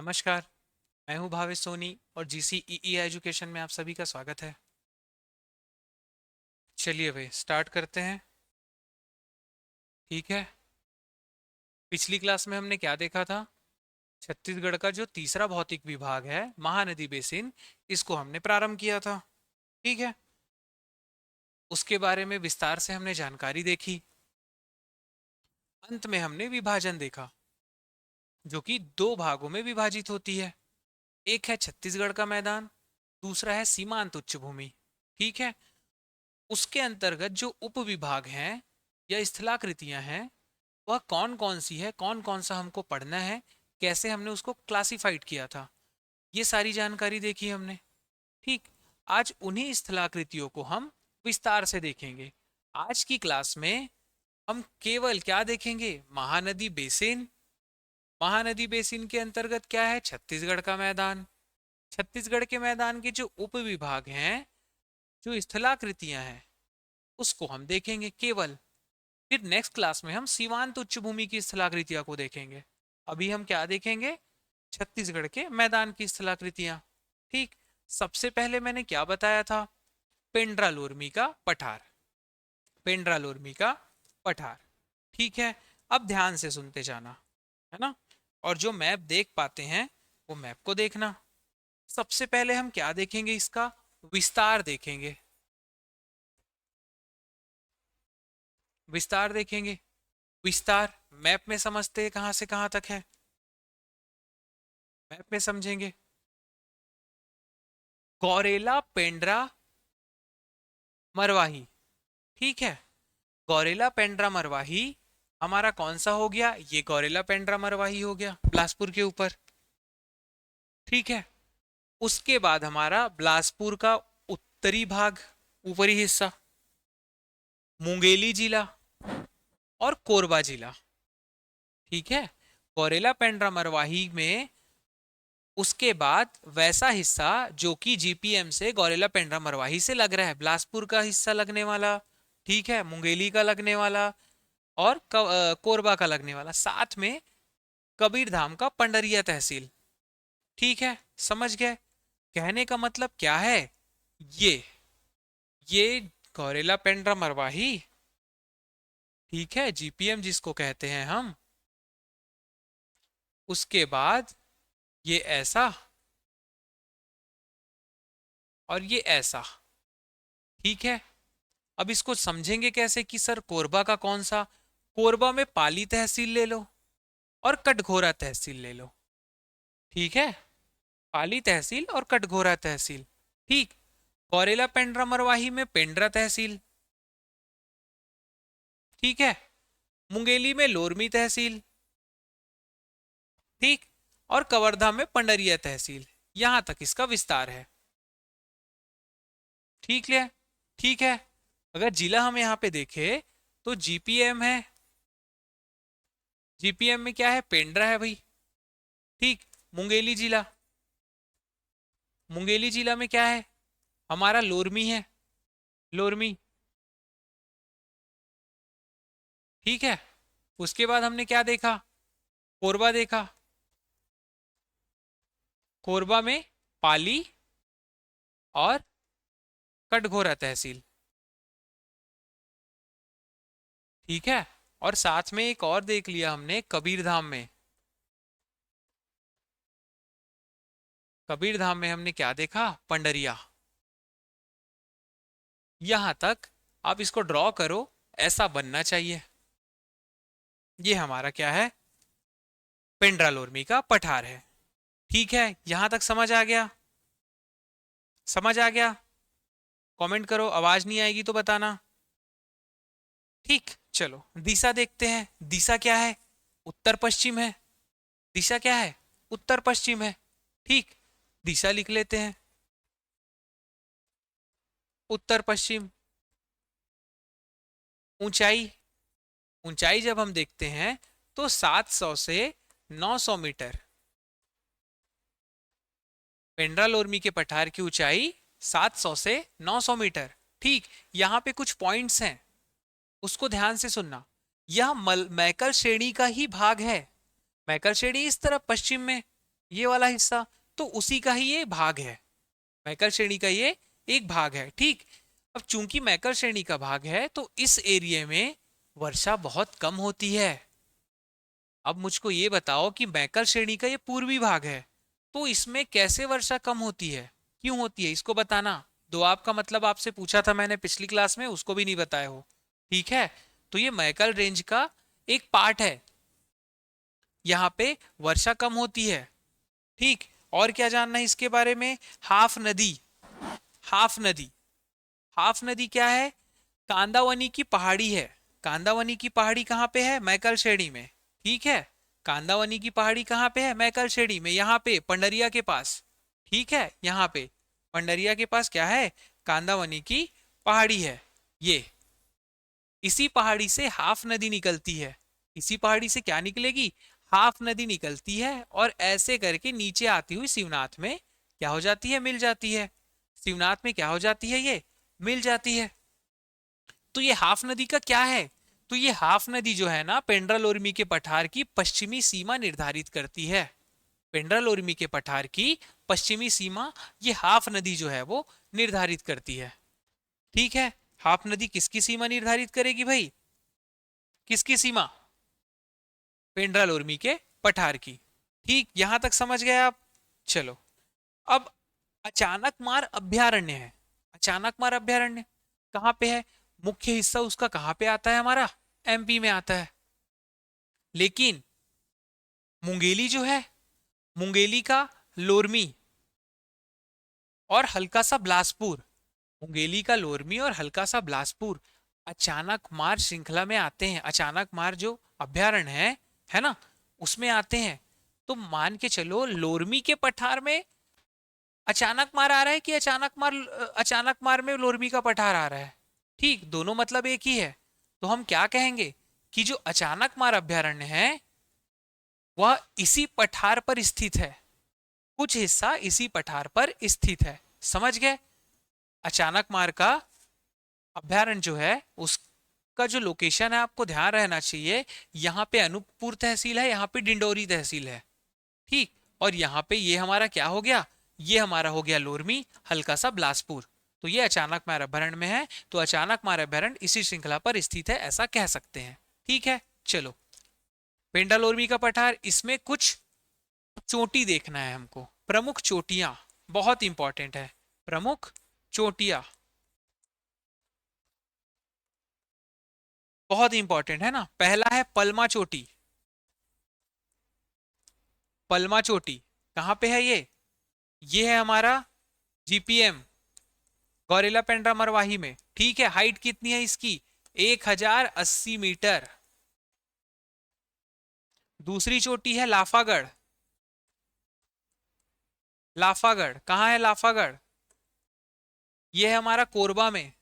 नमस्कार। मैं हूं भावेश सोनी और जीसीईई एजुकेशन में आप सभी का स्वागत है। चलिए भाई स्टार्ट करते हैं। ठीक है। पिछली क्लास में हमने क्या देखा था? छत्तीसगढ़ का जो तीसरा भौतिक विभाग है महानदी बेसिन, इसको हमने प्रारंभ किया था। ठीक है। उसके बारे में विस्तार से हमने जानकारी देखी। अंत में हमने विभाजन देखा, जो कि दो भागों में विभाजित होती है। एक है छत्तीसगढ़ का मैदान, दूसरा है सीमांत उच्च भूमि। ठीक है। उसके अंतर्गत जो उपविभाग हैं या स्थलाकृतियां हैं, वह कौन कौन सी है, कौन कौन सा हमको पढ़ना है, कैसे हमने उसको क्लासिफाइड किया था, ये सारी जानकारी देखी हमने। ठीक। आज उन्हीं स्थलाकृतियों को हम विस्तार से देखेंगे। आज की क्लास में हम केवल क्या देखेंगे? महानदी बेसिन। महानदी बेसिन के अंतर्गत क्या है? छत्तीसगढ़ का मैदान। छत्तीसगढ़ के मैदान के जो उपविभाग हैं, जो स्थलाकृतियां हैं, उसको हम देखेंगे केवल। फिर नेक्स्ट क्लास में हम सीमांत उच्च भूमि की स्थलाकृतियां को देखेंगे। अभी हम क्या देखेंगे? छत्तीसगढ़ के मैदान की स्थलाकृतियां। ठीक। सबसे पहले मैंने क्या बताया था? पेंड्रा लोरमी का पठार। पेंड्रा लोरमी का पठार। ठीक है। अब ध्यान से सुनते जाना, है ना? और जो मैप देख पाते हैं वो मैप को देखना। सबसे पहले हम क्या देखेंगे? इसका विस्तार देखेंगे। विस्तार देखेंगे। विस्तार मैप में समझते हैं कहां से कहां तक है। मैप में समझेंगे। गौरेला पेंड्रा मरवाही। ठीक है। गौरेला पेंड्रा मरवाही हमारा कौन सा हो गया? ये गौरेला पेंड्रा मरवाही हो गया बिलासपुर के ऊपर। ठीक है। उसके बाद हमारा बिलासपुर का उत्तरी भाग, ऊपरी हिस्सा, मुंगेली जिला और कोरबा जिला। ठीक है। गौरेला पेंड्रा मरवाही में उसके बाद वैसा हिस्सा जो कि जीपीएम से गौरेला पेंड्रा मरवाही से लग रहा है, बिलासपुर का हिस्सा लगने वाला। ठीक है। मुंगेली का लगने वाला और कोरबा का लगने वाला, साथ में कबीरधाम का पंडरिया तहसील। ठीक है। समझ गए? कहने का मतलब क्या है? ये ये गौरेला पेंड्रा मरवाही, ठीक है, जीपीएम जिसको कहते हैं हम। उसके बाद ये ऐसा और ये ऐसा। ठीक है। अब इसको समझेंगे कैसे कि सर कोरबा का कौन सा? कोरबा में पाली तहसील ले लो और कटघोरा तहसील ले लो। ठीक है। पाली तहसील और कटघोरा तहसील। ठीक। गौरेला पेंड्रा मरवाही में पेंड्रा तहसील। ठीक है। मुंगेली में लोरमी तहसील। ठीक। और कवर्धा में पंडरिया तहसील। यहां तक इसका विस्तार है। ठीक है। ठीक है। अगर जिला हम यहां पे देखें तो जीपीएम है। जीपीएम में क्या है? पेंड्रा है भाई। ठीक। मुंगेली जिला, मुंगेली जिला में क्या है? हमारा लोरमी है। लोरमी। ठीक है। उसके बाद हमने क्या देखा? कोरबा देखा। कोरबा में पाली और कटघोरा तहसील। ठीक है। और साथ में एक और देख लिया हमने कबीरधाम में। कबीरधाम में हमने क्या देखा? पंडरिया। यहां तक आप इसको ड्रॉ करो, ऐसा बनना चाहिए। ये हमारा क्या है? पेंड्रा लोरमी का पठार है। ठीक है। यहां तक समझ आ गया? समझ आ गया? कमेंट करो, आवाज नहीं आएगी तो बताना। ठीक। चलो दिशा देखते हैं। दिशा क्या है? उत्तर पश्चिम है। दिशा क्या है? उत्तर पश्चिम है। ठीक। दिशा लिख लेते हैं, उत्तर पश्चिम। ऊंचाई, ऊंचाई जब हम देखते हैं तो 700 से 900 मीटर। पेंड्रा लोरमी के पठार की ऊंचाई 700 से 900 मीटर। ठीक। यहां पे कुछ पॉइंट्स हैं, उसको ध्यान से सुनना। यह मैकल श्रेणी का ही भाग है। मैकल श्रेणी इस तरफ पश्चिम में, ये वाला हिस्सा, तो उसी का ही ये भाग है, मैकल श्रेणी का ये एक भाग है। ठीक, अब चूंकि मैकल श्रेणी का भाग है तो इस एरिया में वर्षा बहुत कम होती है। अब मुझको ये बताओ कि मैकल श्रेणी का ये पूर्वी भाग है, तो इसमें कैसे वर्षा कम होती है, क्यों होती है, इसको बताना। दो आपका मतलब आपसे पूछा था मैंने पिछली क्लास में, उसको भी नहीं बताए हो। ठीक है, तो ये मैकल रेंज का एक पार्ट है, यहाँ पे वर्षा कम होती है। ठीक, और क्या जानना है इसके बारे में। हाफ नदी, हाफ नदी, हाफ नदी क्या है, कांदावनी की पहाड़ी है। कांदावनी की पहाड़ी कहाँ पे है, मैकल श्रेणी में। ठीक है, कांदावनी की पहाड़ी कहाँ पे है, मैकल श्रेणी में, यहाँ पे पंडरिया के पास। ठीक है, यहाँ पे पंडरिया के पास क्या है, कांदावनी की पहाड़ी है। ये इसी पहाड़ी से हाफ नदी निकलती है। इसी पहाड़ी से क्या निकलेगी, हाफ नदी निकलती है, और ऐसे करके नीचे आती हुई शिवनाथ में क्या हो जाती है, मिल जाती है। शिवनाथ में क्या हो जाती है, ये मिल जाती है। तो ये हाफ नदी का क्या है, तो ये हाफ नदी जो है ना, पेंड्रालोरमी के पठार की पश्चिमी सीमा निर्धारित करती है। पेंड्रालोरमी के पठार की पश्चिमी सीमा ये हाफ नदी जो है वो निर्धारित करती है। ठीक है, हाफ नदी किसकी सीमा निर्धारित करेगी भाई, किसकी सीमा, पेंड्रालोरमी के पठार की। ठीक, यहां तक समझ गए आप। चलो, अब अचानक मार अभ्यारण्य है। अचानक मार अभ्यारण्य कहाँ पे है, मुख्य हिस्सा उसका कहाँ पे आता है, हमारा एमपी में आता है। लेकिन मुंगेली जो है, मुंगेली का लोरमी और हल्का सा बिलासपुर, मुंगेली का लोरमी और हल्का सा बिलासपुर अचानक मार श्रृंखला में आते हैं। अचानक मार जो अभ्यारण्य है ना, उसमें आते हैं। तो मान के चलो लोरमी के पठार में अचानक मार आ रहा है, कि अचानक मार में लोरमी का पठार आ रहा है। ठीक, दोनों मतलब एक ही है। तो हम क्या कहेंगे कि जो अचानक मार अभ्यारण्य है वह इसी पठार पर स्थित है, कुछ हिस्सा इसी पठार पर स्थित है। समझ गए, अचानक मार का अभ्यारण्य जो है उसका जो लोकेशन है आपको ध्यान रहना चाहिए। यहाँ पे अनूपपुर तहसील है, यहाँ पे डिंडोरी तहसील है। ठीक, और यहाँ पे ये हमारा क्या हो गया, ये हमारा हो गया लोरमी, हल्का सा बिलासपुर। तो ये अचानक मार अभ्यारण्य में है, तो अचानक मार अभ्यारण्य इसी श्रृंखला पर स्थित है, ऐसा कह सकते हैं। ठीक है, चलो, पेंडालोरमी का पठार, इसमें कुछ चोटी देखना है हमको, प्रमुख चोटियां बहुत इंपॉर्टेंट है। प्रमुख चोटियां बहुत इंपॉर्टेंट है ना। पहला है पलमा चोटी। पलमा चोटी कहाँ पे है ये है हमारा जीपीएम, गौरेला पेंड्रा मरवाही में। ठीक है, हाइट कितनी है इसकी, 1080 मीटर। दूसरी चोटी है लाफागढ़। लाफागढ़ कहाँ है, लाफागढ़ ये है हमारा कोरबा में।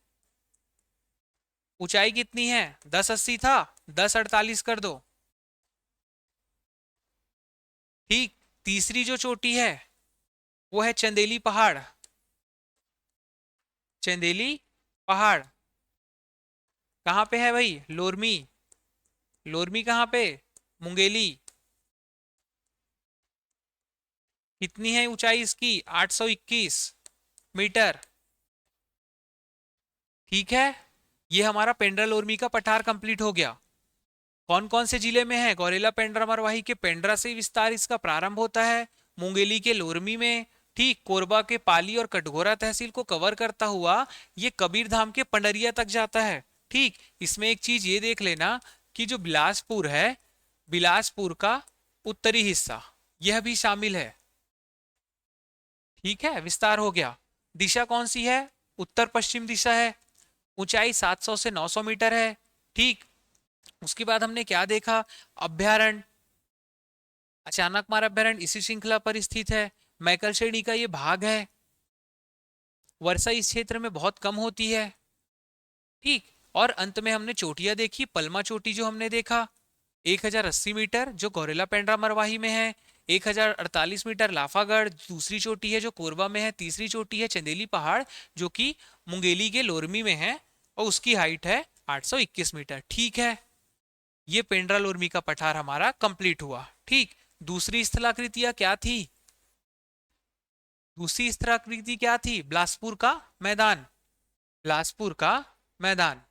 ऊंचाई कितनी है, 1080 था, 1048 कर दो। ठीक, तीसरी जो चोटी है वो है चंदेली पहाड़। चंदेली पहाड़ कहाँ पे है भाई, लोरमी। लोरमी कहाँ पे, मुंगेली। कितनी है ऊंचाई इसकी, 821 मीटर। ठीक है, ये हमारा पेंड्रा लोरमी का पठार कंप्लीट हो गया। कौन कौन से जिले में है, गौरेला पेंड्रा मरवाही के पेंड्रा से विस्तार इसका प्रारंभ होता है, मुंगेली के लोरमी में। ठीक, कोरबा के पाली और कटघोरा तहसील को कवर करता हुआ ये कबीरधाम के पंडरिया तक जाता है। ठीक, इसमें एक चीज ये देख लेना कि जो बिलासपुर है, बिलासपुर का उत्तरी हिस्सा यह भी शामिल है। ठीक है, विस्तार हो गया। दिशा कौन सी है, उत्तर पश्चिम दिशा है। ऊंचाई 700 से 900 मीटर है। ठीक, उसके बाद हमने क्या देखा, अभ्यारण्य, अचानक मार अभ्यारण्य इसी श्रृंखला पर स्थित है, मैकल श्रेणी का ये भाग है, वर्षा इस क्षेत्र में बहुत कम होती है। ठीक, और अंत में हमने चोटियां देखी, पलमा चोटी जो हमने देखा 1080 मीटर जो गौरेला पेंड्रा मरवाही में है, 1048 मीटर लाफागढ़ दूसरी चोटी है जो कोरबा में है, तीसरी चोटी है चंदेली पहाड़ जो कि मुंगेली के लोरमी में है, और उसकी हाइट है 821 मीटर। ठीक है, ये पेंड्रा लोरमी का पठार हमारा कंप्लीट हुआ। ठीक, दूसरी स्थलाकृतियां क्या थी, दूसरी स्तराकृति क्या थी? बिलासपुर का मैदान, बिलासपुर का मैदान।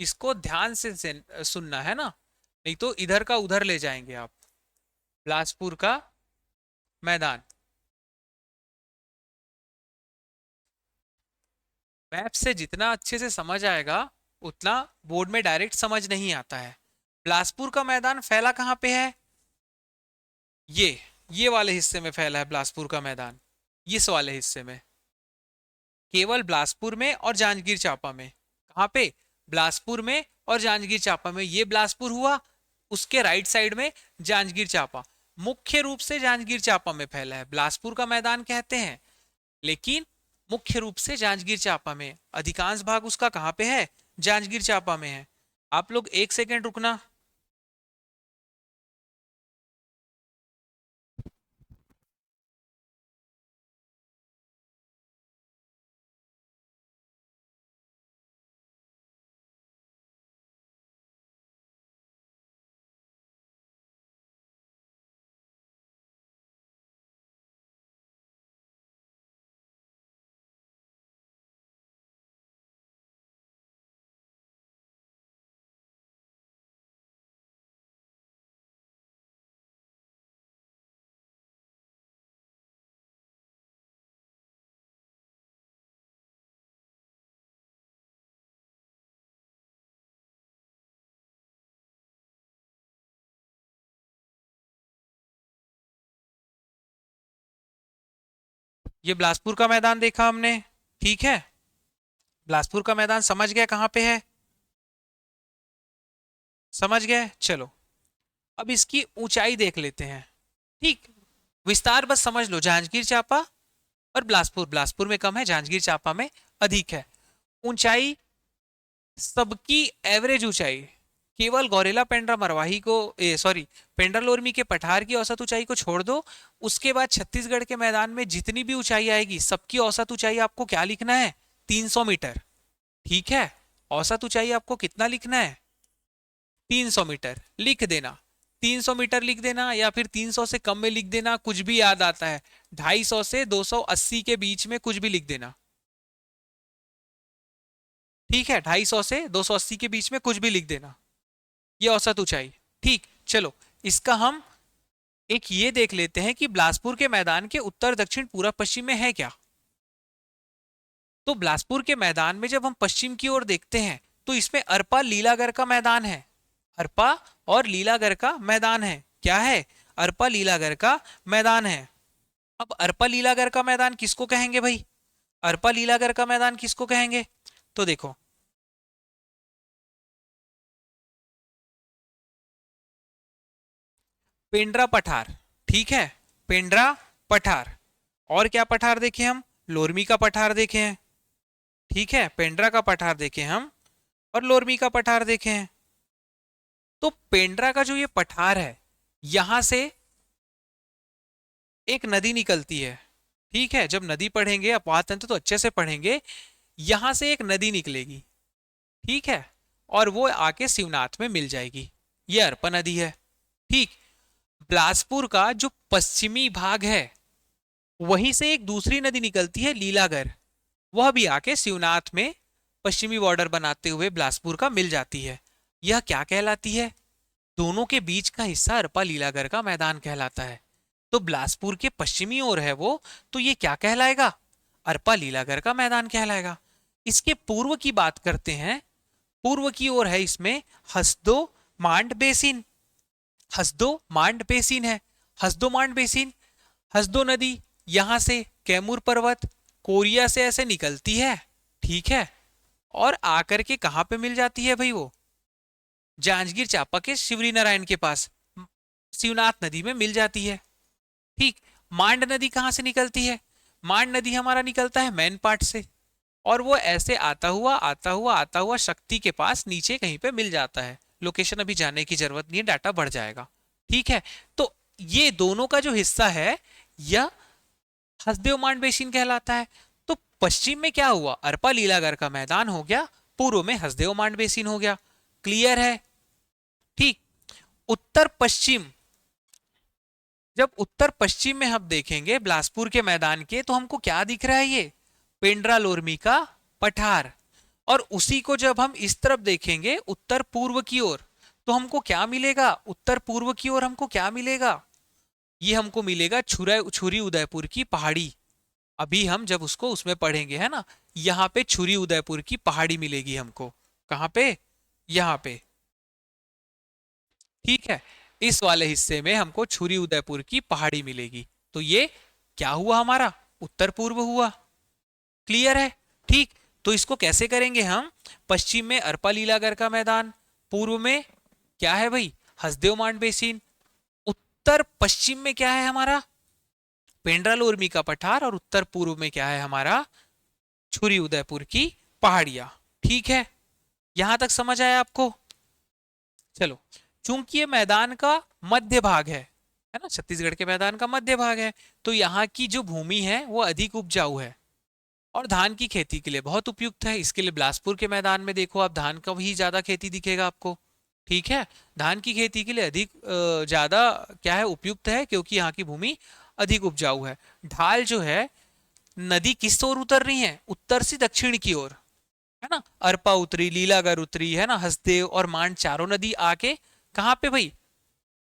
इसको ध्यान से सुनना है ना, नहीं तो इधर का उधर ले जाएंगे आप। बिलासपुर का मैदान। मैप से जितना अच्छे से समझ आएगा उतना बोर्ड में डायरेक्ट समझ नहीं आता है। बिलासपुर का मैदान फैला कहाँ पे है? ये वाले हिस्से में फैला है बिलासपुर का मैदान, इस वाले हिस्से में, केवल बिलासपुर में और जांजगीर चांपा में। कहाँ पे? बिलासपुर में और जांजगीर चांपा में। ये बिलासपुर हुआ, उसके राइट साइड में जांजगीर चांपा। मुख्य रूप से जांजगीर चांपा में फैला है, बिलासपुर का मैदान कहते हैं लेकिन मुख्य रूप से जांजगीर चांपा में। अधिकांश भाग उसका कहाँ पे है? जांजगीर चांपा में है। आप लोग एक सेकेंड रुकना। ये बिलासपुर का मैदान देखा हमने, ठीक है। बिलासपुर का मैदान समझ गए कहाँ पे है? समझ गए, चलो अब इसकी ऊंचाई देख लेते हैं। ठीक, विस्तार बस समझ लो, जांजगीर चांपा और बिलासपुर, बिलासपुर में कम है, जांजगीर चांपा में अधिक है। ऊंचाई, सबकी एवरेज ऊंचाई, केवल गौरेला पेंड्रा मरवाही को, सॉरी, पेंड्रा लोरमी के पठार की औसत ऊंचाई को छोड़ दो। उसके बाद छत्तीसगढ़ के मैदान में जितनी भी ऊंचाई आएगी सबकी औसत ऊंचाई आपको क्या लिखना है? 300 मीटर। ठीक है, औसत ऊंचाई आपको कितना लिखना है? 300 मीटर लिख देना। 300 मीटर लिख देना या फिर 300 से कम में लिख देना, कुछ भी याद आता है। 250 से 280 के बीच में कुछ भी लिख देना। ठीक है, 250 से 280 के बीच में कुछ भी लिख देना, ये औसत ऊंचाई। ठीक, चलो इसका हम एक ये देख लेते हैं कि बिलासपुर के मैदान के उत्तर दक्षिण पूर्व पश्चिम में है क्या। तो बिलासपुर के मैदान में जब हम पश्चिम की ओर देखते हैं तो इसमें अरपा लीलागढ़ का मैदान है। अरपा और लीलागढ़ का मैदान है। क्या है? अरपा लीलागढ़ का मैदान है। अब अरपा लीलागढ़ का मैदान किसको कहेंगे भाई? अरपा लीलागढ़ का मैदान किसको कहेंगे? तो देखो, पेंड्रा पठार, ठीक है, पेंड्रा पठार। और क्या पठार देखे हम? लोरमी का पठार देखे हैं। ठीक है, पेंड्रा का पठार देखे हम और लोरमी का पठार देखे हैं। तो पेंड्रा का जो ये पठार है, यहां से एक नदी निकलती है। ठीक है, जब नदी पढ़ेंगे अपवाद तंत्र तो अच्छे से पढ़ेंगे। यहां से एक नदी निकलेगी, ठीक है, और वो आके शिवनाथ में मिल जाएगी। ये अरपा नदी है। ठीक, बिलासपुर का जो पश्चिमी भाग है वहीं से एक दूसरी नदी निकलती है, लीलागढ़, वह भी आके शिवनाथ में पश्चिमी बॉर्डर बनाते हुए बिलासपुर का मिल जाती है। यह क्या कहलाती है? दोनों के बीच का हिस्सा अरपा लीलागढ़ का मैदान कहलाता है। तो बिलासपुर के पश्चिमी ओर है वो, तो ये क्या कहलाएगा? अरपा लीलागढ़ का मैदान कहलाएगा। इसके पूर्व की बात करते हैं। पूर्व की ओर है इसमें हसदो मांड बेसिन। हसदो मांड बेसिन है। हसदो मांड बेसिन, हसदो नदी यहां से कैमूर पर्वत कोरिया से ऐसे निकलती है, ठीक है, और आकर के कहां पे मिल जाती है भाई? वो जांजगीर चांपा के शिवरी नारायण के पास शिवनाथ नदी में मिल जाती है। ठीक, मांड नदी कहां से निकलती है? मांड नदी हमारा निकलता है मैन पार्ट से, और वो ऐसे आता हुआ आता हुआ आता हुआ शक्ति के पास नीचे कहीं पे मिल जाता है। लोकेशन अभी जाने की जरूरत नहीं है, डाटा बढ़ जाएगा। ठीक है, तो ये दोनों का जो हिस्सा है यह हसदेव मांड बेसिन कहलाता है। तो पश्चिम में क्या हुआ? अरपा लीलागढ़ का मैदान हो गया, पूर्व में हसदेव मांड बेसिन हो गया। क्लियर है? ठीक, उत्तर पश्चिम जब उत्तर पश्चिम में हम देखेंगे बिलासपुर के मैदान के, तो हमको क्या दिख रहा है? ये पेंड्रा लोरमी का पठार। और उसी को जब हम इस तरफ देखेंगे उत्तर पूर्व की ओर, तो हमको क्या मिलेगा? उत्तर पूर्व की ओर हमको क्या मिलेगा? ये हमको मिलेगा छुरी उदयपुर की पहाड़ी। अभी हम जब उसको उसमें पढ़ेंगे, है ना, यहाँ पे छुरी उदयपुर की पहाड़ी मिलेगी हमको। कहाँ पे? यहाँ पे। ठीक है, इस वाले हिस्से में हमको छुरी उदयपुर की पहाड़ी मिलेगी। तो ये क्या हुआ? हमारा उत्तर पूर्व हुआ। क्लियर है? ठीक। तो इसको कैसे करेंगे हम? पश्चिम में अरपा लीलागर का मैदान, पूर्व में क्या है भाई? हसदेव मांड बेसिन, उत्तर पश्चिम में क्या है हमारा? पेंड्रा लोरमी का पठार, और उत्तर पूर्व में क्या है हमारा? छुरी उदयपुर की पहाड़ियां। ठीक है, यहां तक समझ आया आपको? चलो, चूंकि ये मैदान का मध्य भाग है ना, छत्तीसगढ़ के मैदान का मध्य भाग है, तो यहाँ की जो भूमि है वो अधिक उपजाऊ है और धान की खेती के लिए बहुत उपयुक्त है। इसके लिए बिलासपुर के मैदान में देखो आप, धान का ही ज्यादा खेती दिखेगा आपको। ठीक है, धान की खेती के लिए अधिक ज्यादा क्या है? उपयुक्त है, क्योंकि यहाँ की भूमि अधिक उपजाऊ है। ढाल जो है, नदी किस ओर उतर रही है? उत्तर से दक्षिण की ओर, है ना। अरपा उतरी, लीलागर उतरी, है ना, हसदेव और मांड चारों नदी आके कहाँ पे भाई?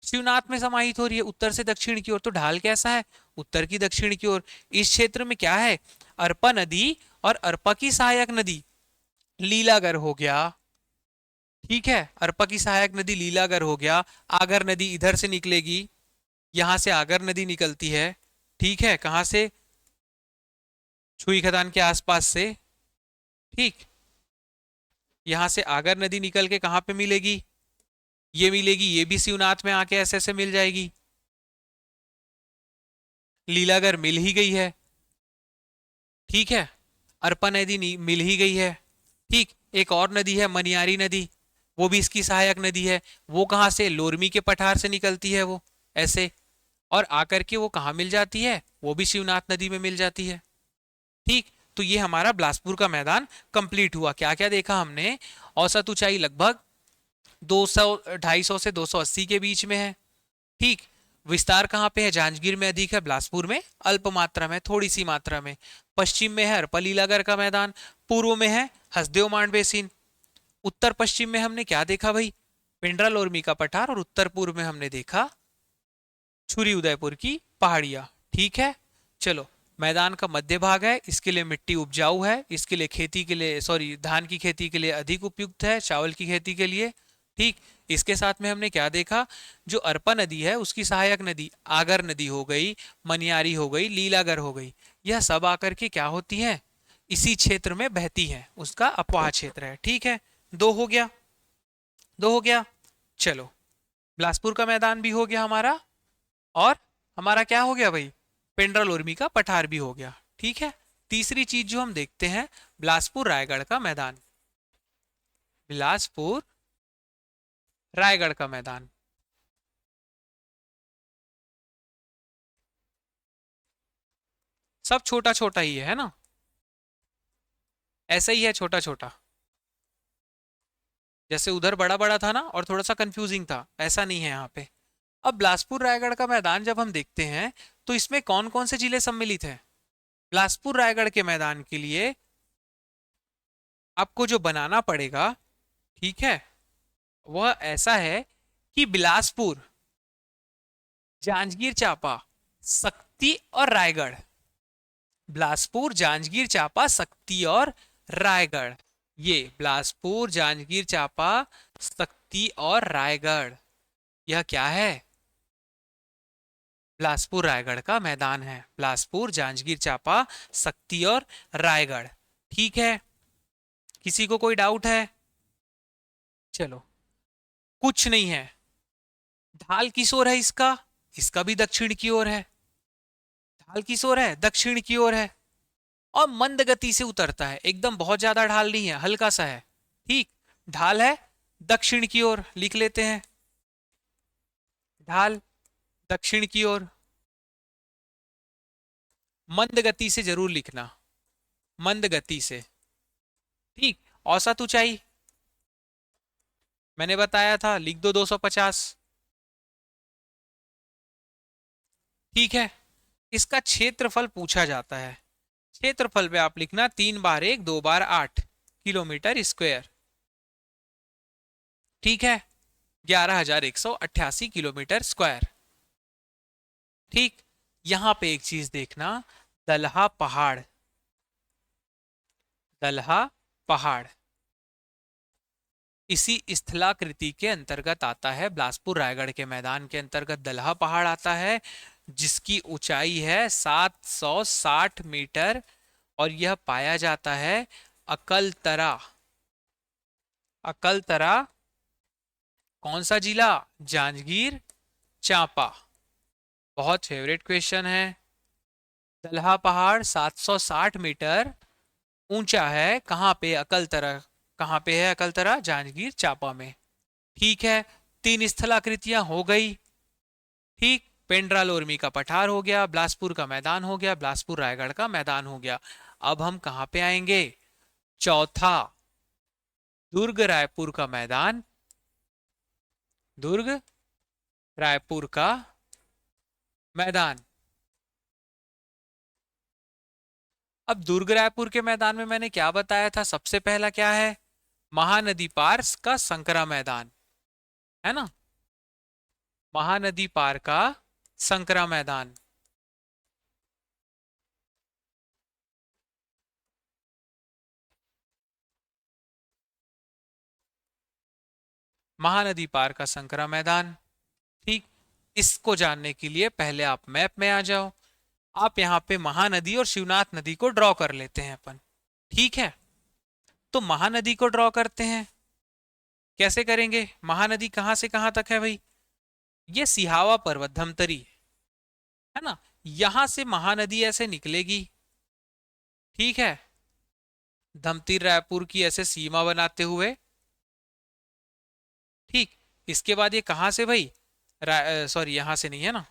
शिवनाथ में समाहित हो रही है, उत्तर से दक्षिण की ओर। तो ढाल कैसा है? उत्तर की दक्षिण की ओर। इस क्षेत्र में क्या है? अरपा नदी और अरपा की सहायक नदी लीलागर हो गया। ठीक है, अरपा की सहायक नदी लीलागर हो गया। आगर नदी इधर से निकलेगी, यहां से आगर नदी निकलती है। ठीक है, कहां से? छुई खदान के आसपास से। ठीक, यहां से आगर नदी निकल के कहां पे मिलेगी? ये मिलेगी, ये भी शिवनाथ में आके ऐसे ऐसे मिल जाएगी। लीलागर मिल ही गई है। ठीक है, अरपा नदी मिल ही गई है। ठीक, एक और नदी है मनियारी नदी, वो भी इसकी सहायक नदी है। वो कहां से? लोरमी के पठार से निकलती है वो, ऐसे, और आकर के वो कहाँ मिल जाती है? वो भी शिवनाथ नदी में मिल जाती है। ठीक, तो ये हमारा बिलासपुर का मैदान कंप्लीट हुआ। क्या क्या देखा हमने? औसत ऊंचाई लगभग 200 250 से 280 के बीच में है। ठीक, विस्तार कहाँ पे है? जांजगीर में अधिक है, बिलासपुर में अल्प मात्रा में, थोड़ी सी मात्रा में। पश्चिम में है अरपा लीलागर का मैदान, पूर्व में है हसदेव मांड बेसिन। उत्तर पश्चिम में हमने क्या देखा भाई? पिंडरा लोरमी का पठार, और उत्तर पूर्व में हमने देखा छुरी उदयपुर की पहाड़ियां। ठीक है, चलो, मैदान का मध्य भाग है, इसके लिए मिट्टी उपजाऊ है, इसके लिए खेती के लिए, सॉरी, धान की खेती के लिए अधिक उपयुक्त है, चावल की खेती के लिए। ठीक, इसके साथ में हमने क्या देखा? जो अरपा नदी है उसकी सहायक नदी आगर नदी हो गई, मनियारी हो गई, लीलागर हो गई, यह सब आकर के क्या होती है? इसी क्षेत्र में बहती है, उसका अपवाह क्षेत्र है। ठीक है, दो हो गया, दो हो गया। चलो, बिलासपुर का मैदान भी हो गया हमारा, और हमारा क्या हो गया भाई? पेंड्रा लोरमी का पठार भी हो गया। ठीक है, तीसरी चीज जो हम देखते हैं, बिलासपुर रायगढ़ का मैदान। बिलासपुर रायगढ़ का मैदान, सब छोटा छोटा ही है ना, ऐसा ही है, छोटा छोटा। जैसे उधर बड़ा बड़ा था ना और थोड़ा सा कंफ्यूजिंग था, ऐसा नहीं है यहाँ पे। अब बिलासपुर रायगढ़ का मैदान जब हम देखते हैं, तो इसमें कौन कौन से जिले सम्मिलित हैं? बिलासपुर रायगढ़ के मैदान के लिए आपको जो बनाना पड़ेगा, ठीक है, वह ऐसा है कि बिलासपुर, जांजगीर चांपा, सक्ती और रायगढ़। बिलासपुर, जांजगीर चांपा, सक्ती और रायगढ़। ये बिलासपुर, जांजगीर चांपा, सक्ती और रायगढ़, यह क्या है? बिलासपुर रायगढ़ का मैदान है। बिलासपुर, जांजगीर चांपा, सक्ती और रायगढ़। ठीक है, किसी को कोई डाउट है? चलो, कुछ नहीं है। ढाल किस ओर है इसका? इसका भी दक्षिण की ओर है। ढाल किस ओर है? दक्षिण की ओर है, और मंद गति से उतरता है, एकदम बहुत ज्यादा ढाल नहीं है, हल्का सा है। ठीक, ढाल है दक्षिण की ओर, लिख लेते हैं, ढाल दक्षिण की ओर। मंद गति से जरूर लिखना, मंद गति से। ठीक, औसत ऊंचाई मैंने बताया था, लिख दो 250। ठीक है। इसका क्षेत्रफल पूछा जाता है। क्षेत्रफल में आप लिखना 3 बार 1 2 बार 8 किलोमीटर स्क्वायर। ठीक है, 11,188 किलोमीटर स्क्वायर। ठीक। यहां पे एक चीज देखना, दलहा पहाड़, दलहा पहाड़ इसी स्थलाकृति के अंतर्गत आता है। बिलासपुर रायगढ़ के मैदान के अंतर्गत दलहा पहाड़ आता है, जिसकी ऊंचाई है 760 मीटर, और यह पाया जाता है अकलतरा। अकलतरा कौन सा जिला? जांजगीर चांपा। बहुत फेवरेट क्वेश्चन है। दलहा पहाड़ 760 मीटर ऊंचा है, कहाँ पे? अकलतरा। कहाँ पे है अकलतरा? जांजगीर चांपा में। ठीक है, 3 स्थलाकृतियां हो गई। ठीक। पेंड्रा लोरमी का पठार हो गया, बिलासपुर का मैदान हो गया, बिलासपुर रायगढ़ का मैदान हो गया। अब हम कहाँ पे आएंगे? चौथा, दुर्ग रायपुर का मैदान, दुर्ग रायपुर का मैदान। अब दुर्ग रायपुर के मैदान में मैंने क्या बताया था? सबसे पहला क्या है? महानदी पार का संकरा मैदान, है ना? महानदी पार का संकरा मैदान। महानदी पार का संकरा मैदान। ठीक। इसको जानने के लिए पहले आप मैप में आ जाओ। आप यहाँ पे महानदी और शिवनाथ नदी को ड्रॉ कर लेते हैं अपन। ठीक है, तो महानदी को ड्रॉ करते हैं। कैसे करेंगे? महानदी कहां से कहां तक है भाई? ये सिहावा पर्वत धमतरी है ना, यहां से महानदी ऐसे निकलेगी। ठीक है, धमतरी रायपुर की ऐसे सीमा बनाते हुए। ठीक। इसके बाद ये कहां से भाई? सॉरी, यहां से नहीं है ना,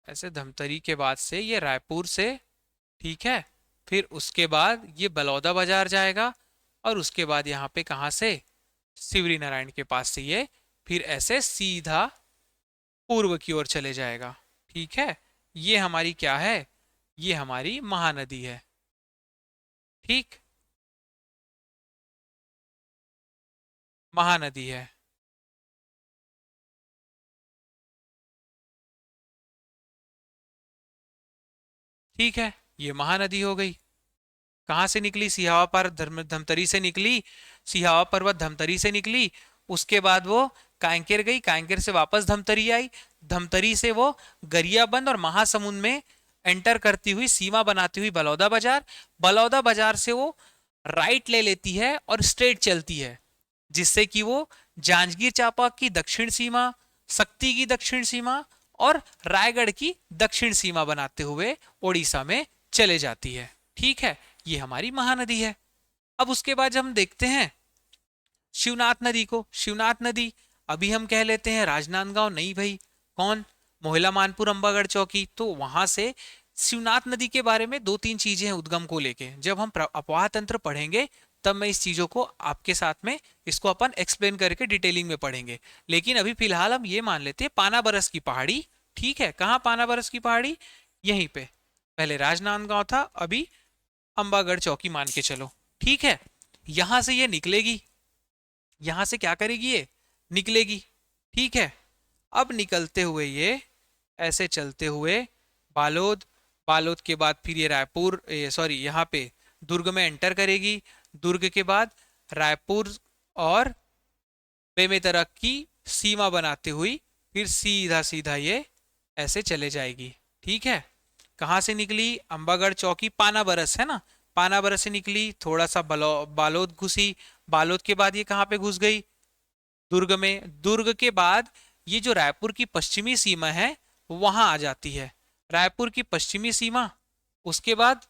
ऐसे धमतरी के बाद से ये रायपुर से। ठीक है, फिर उसके बाद ये बलौदा बाजार जाएगा, और उसके बाद यहाँ पे कहाँ से? शिवरी नारायण के पास से ये फिर ऐसे सीधा पूर्व की ओर चले जाएगा। ठीक है, ये हमारी क्या है? ये हमारी महानदी है। ठीक, महानदी है। ठीक है, ये महानदी हो गई। कहाँ से निकली? सिहावा पर्वत धमतरी से निकली। सिहावा पर्वत धमतरी से निकली। उसके बाद वो कांकेर गई, कांकेर से वापस धमतरी आई। धमतरी से वो गरियाबंद और महासमुंद में एंटर करती हुई सीमा बनाती हुई बलौदा बाजार। बलौदा बाजार से वो राइट ले लेती है और स्ट्रेट चलती है, जिससे कि वो जांजगीर चांपा की दक्षिण सीमा, सक्ती की दक्षिण सीमा और रायगढ़ की दक्षिण सीमा बनाते हुए ओडिशा में चले जाती है। ठीक है, ये हमारी महानदी है। अब उसके बाद हम देखते हैं शिवनाथ नदी को। शिवनाथ नदी अभी हम कह लेते हैं राजनांदगांव, नहीं भाई, कौन? मोहला मानपुर अंबागढ़ चौकी। तो वहां से शिवनाथ नदी के बारे में 2-3 चीजें हैं उद्गम को लेके। जब हम अपवाह तंत्र पढ़ेंगे तब मैं इस चीजों को आपके साथ में इसको अपन एक्सप्लेन करके डिटेलिंग में पढ़ेंगे। लेकिन अभी फिलहाल हम ये मान लेते हैं पाना बरस की पहाड़ी। ठीक है, कहाँ पाना बरस की पहाड़ी? यहीं पे। पहले राजनांदगांव था, अभी अंबागढ़ चौकी मान के चलो। ठीक है, यहां से ये निकलेगी। यहां से क्या करेगी? ये निकलेगी। ठीक है, अब निकलते हुए ये ऐसे चलते हुए बालोद, बालोद के बाद फिर ये रायपुर, सॉरी यहाँ पे दुर्ग में एंटर करेगी। दुर्ग के बाद रायपुर और बेमेतरा की सीमा बनाते हुई फिर सीधा सीधा ये ऐसे चले जाएगी। ठीक है, कहाँ से निकली? अंबागढ़ चौकी, पाना बरस है ना, पाना बरस से निकली, थोड़ा सा बालोद घुसी। बालोद के बाद ये कहाँ पे घुस गई? दुर्ग में। दुर्ग के बाद ये जो रायपुर की पश्चिमी सीमा है वहां आ जाती है। रायपुर की पश्चिमी सीमा, उसके बाद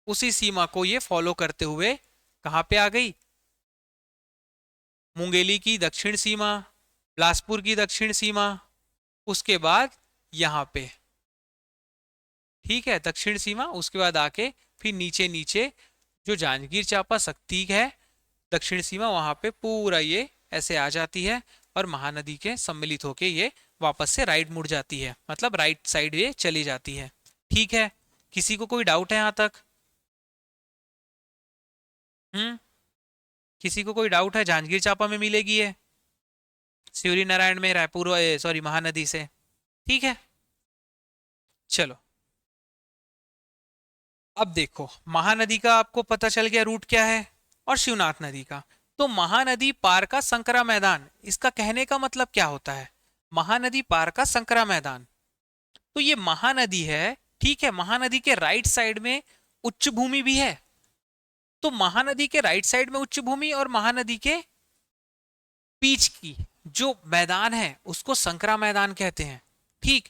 उसी सीमा को ये फॉलो करते हुए कहाँ पे आ गई? मुंगेली की दक्षिण सीमा, बिलासपुर की दक्षिण सीमा, उसके बाद यहाँ पे। ठीक है, दक्षिण सीमा, उसके बाद आके फिर नीचे नीचे जो जांजगीर चांपा सक्ती है दक्षिण सीमा, वहां पे पूरा ये ऐसे आ जाती है। और महानदी के सम्मिलित होके ये वापस से राइट मुड़ जाती है, मतलब राइट साइड ये चली जाती है। ठीक है, किसी को कोई डाउट है यहाँ तक? हम्म, किसी को कोई डाउट है? जांजगीर चांपा में मिलेगी ये, शिवरी नारायण में, रायपुर सॉरी महानदी से। ठीक है, चलो अब देखो, महानदी का आपको पता चल गया रूट क्या है, और शिवनाथ नदी का। तो महानदी पार का संकरा मैदान, इसका कहने का मतलब क्या होता है? महानदी पार का संकरा मैदान, तो ये महानदी है। ठीक है, महानदी के राइट साइड में उच्च भूमि भी है। तो महानदी के राइट साइड में उच्च भूमि और महानदी के बीच की जो मैदान है उसको संकरा मैदान कहते हैं। ठीक,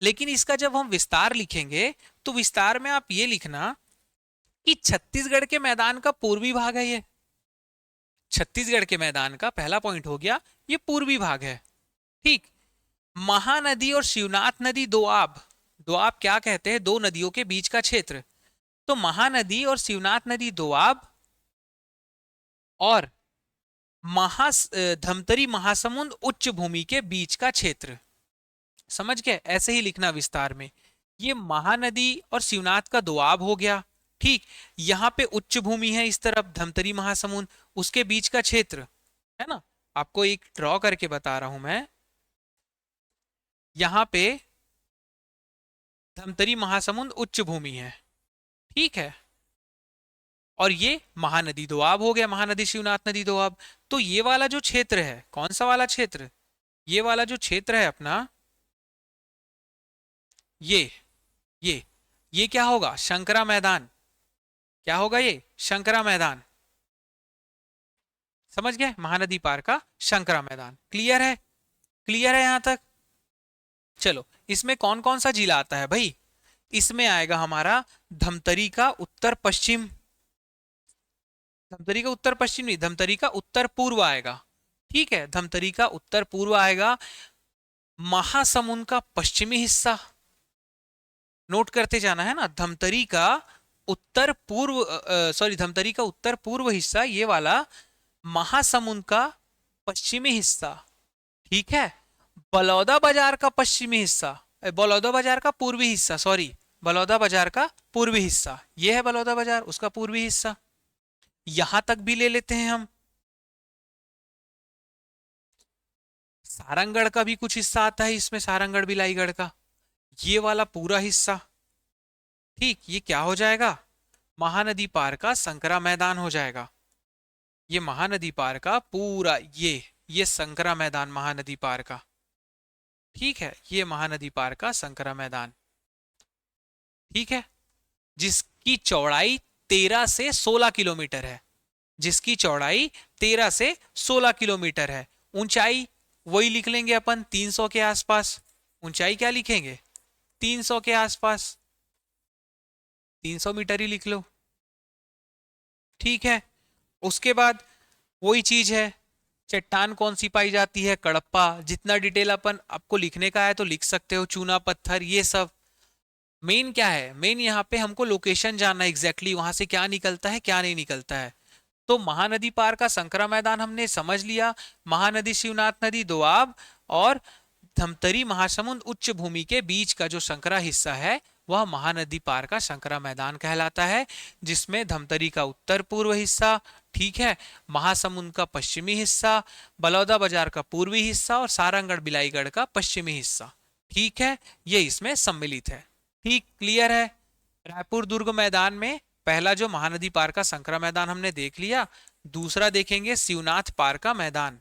लेकिन इसका जब हम विस्तार लिखेंगे तो विस्तार में आप ये लिखना कि छत्तीसगढ़ के मैदान का पूर्वी भाग है ये। छत्तीसगढ़ के मैदान का पहला पॉइंट हो गया, ये पूर्वी भाग है। ठीक, महानदी और शिवनाथ नदी दोआब, दोआब क्या कहते हैं? दो नदियों के बीच का क्षेत्र। तो महानदी और शिवनाथ नदी दोआब और धमतरी महासमुंद उच्च भूमि के बीच का क्षेत्र। समझ गए? ऐसे ही लिखना विस्तार में। ये महानदी और शिवनाथ का दोआब हो गया। ठीक, यहाँ पे उच्च भूमि है इस तरफ, धमतरी महासमुंद, उसके बीच का क्षेत्र है ना। आपको एक ड्रॉ करके बता रहा हूं मैं, यहाँ पे धमतरी महासमुंद उच्च भूमि है। ठीक है, और ये महानदी दोआब हो गया, महानदी शिवनाथ नदी दोआब। तो ये वाला जो क्षेत्र है, कौन सा वाला क्षेत्र? ये वाला जो क्षेत्र है अपना, ये ये ये क्या होगा? शंकरा मैदान। क्या होगा ये? शंकरा मैदान। समझ गए? महानदी पार का शंकरा मैदान। क्लियर है? क्लियर है यहां तक? चलो, इसमें कौन कौन सा जिला आता है भाई? इसमें आएगा हमारा धमतरी का उत्तर पश्चिम, धमतरी का उत्तर पश्चिम नहीं, धमतरी का उत्तर पूर्व आएगा। ठीक है, धमतरी का उत्तर पूर्व आएगा। महासमुंद का पश्चिमी हिस्सा, नोट करते जाना है ना, धमतरी का उत्तर पूर्व, सॉरी धमतरी का उत्तर पूर्व हिस्सा ये वाला, महासमुंद का पश्चिमी हिस्सा। ठीक है, बलौदा बाजार का पश्चिमी हिस्सा, बलौदा बाजार का पूर्वी हिस्सा, सॉरी बलौदा बाजार का पूर्वी हिस्सा, ये है बलौदा बाजार, उसका पूर्वी हिस्सा। यहां तक भी ले लेते हैं हम। सारंगढ़ का भी कुछ हिस्सा आता है इसमें, सारंगढ़ बिलाईगढ़ का, ये वाला पूरा हिस्सा। ठीक, ये क्या हो जाएगा? महानदी पार का संकरा मैदान हो जाएगा। ये महानदी पार का पूरा, ये संकरा मैदान महानदी पार का। ठीक है, ये महानदी पार का संकरा मैदान। ठीक है, जिसकी चौड़ाई 13 से 16 किलोमीटर है, जिसकी चौड़ाई 13 से 16 किलोमीटर है। ऊंचाई वही लिख लेंगे अपन 300 के आसपास। ऊंचाई क्या लिखेंगे? 300 के आसपास, 300 मीटर ही लिख लो। ठीक है, उसके बाद वही चीज है, चट्टान कौन सी पाई जाती है? कड़प्पा। जितना डिटेल अपन आपको लिखने का है तो लिख सकते हो, चूना पत्थर, ये सब। मेन क्या है? मेन यहाँ पे हमको लोकेशन जानना है, एग्जैक्टली वहां से क्या निकलता है क्या नहीं निकलता है। तो महानदी पार का संकरा मैदान हमने समझ लिया। महानदी शिवनाथ नदी दोआब और धमतरी महासमुंद उच्च भूमि के बीच का जो संकरा हिस्सा है वह महानदी पार का संकरा मैदान कहलाता है, जिसमें धमतरी का उत्तर पूर्व हिस्सा, ठीक है, महासमुंद का पश्चिमी हिस्सा, बलौदा बाजार का पूर्वी हिस्सा और सारंगढ़ बिलाईगढ़ का पश्चिमी हिस्सा, ठीक है, ये इसमें सम्मिलित है। ठीक, क्लियर है? रायपुर दुर्ग मैदान में पहला जो महानदी पार का संकरा मैदान हमने देख लिया, दूसरा देखेंगे शिवनाथ पार का मैदान।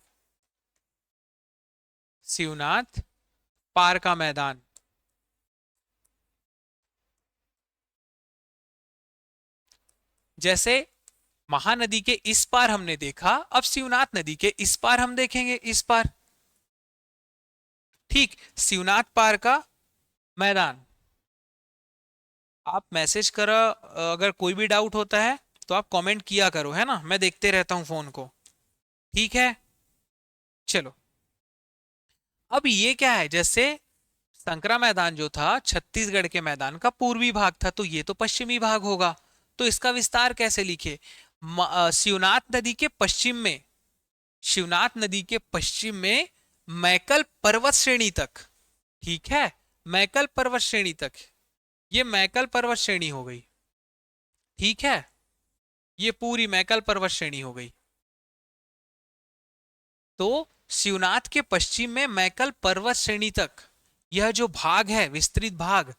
शिवनाथ पार का मैदान, जैसे महानदी के इस पार हमने देखा, अब शिवनाथ नदी के इस पार हम देखेंगे, इस पार। ठीक, शिवनाथ पार का मैदान। आप मैसेज करो, अगर कोई भी डाउट होता है तो आप कमेंट किया करो, है ना, मैं देखते रहता हूं फोन को। ठीक है, चलो अब ये क्या है, जैसे संकरा मैदान जो था छत्तीसगढ़ के मैदान का पूर्वी भाग था, तो ये तो पश्चिमी भाग होगा। तो इसका विस्तार कैसे लिखे? शिवनाथ नदी के पश्चिम में शिवनाथ नदी के पश्चिम में मैकल पर्वत श्रेणी तक। ठीक है, मैकल पर्वत श्रेणी तक, ये मैकल पर्वत श्रेणी हो गई। ठीक है, ये पूरी मैकल पर्वत श्रेणी हो गई। तो शिवनाथ के पश्चिम में मैकल पर्वत श्रेणी तक यह जो भाग है, विस्तृत भाग,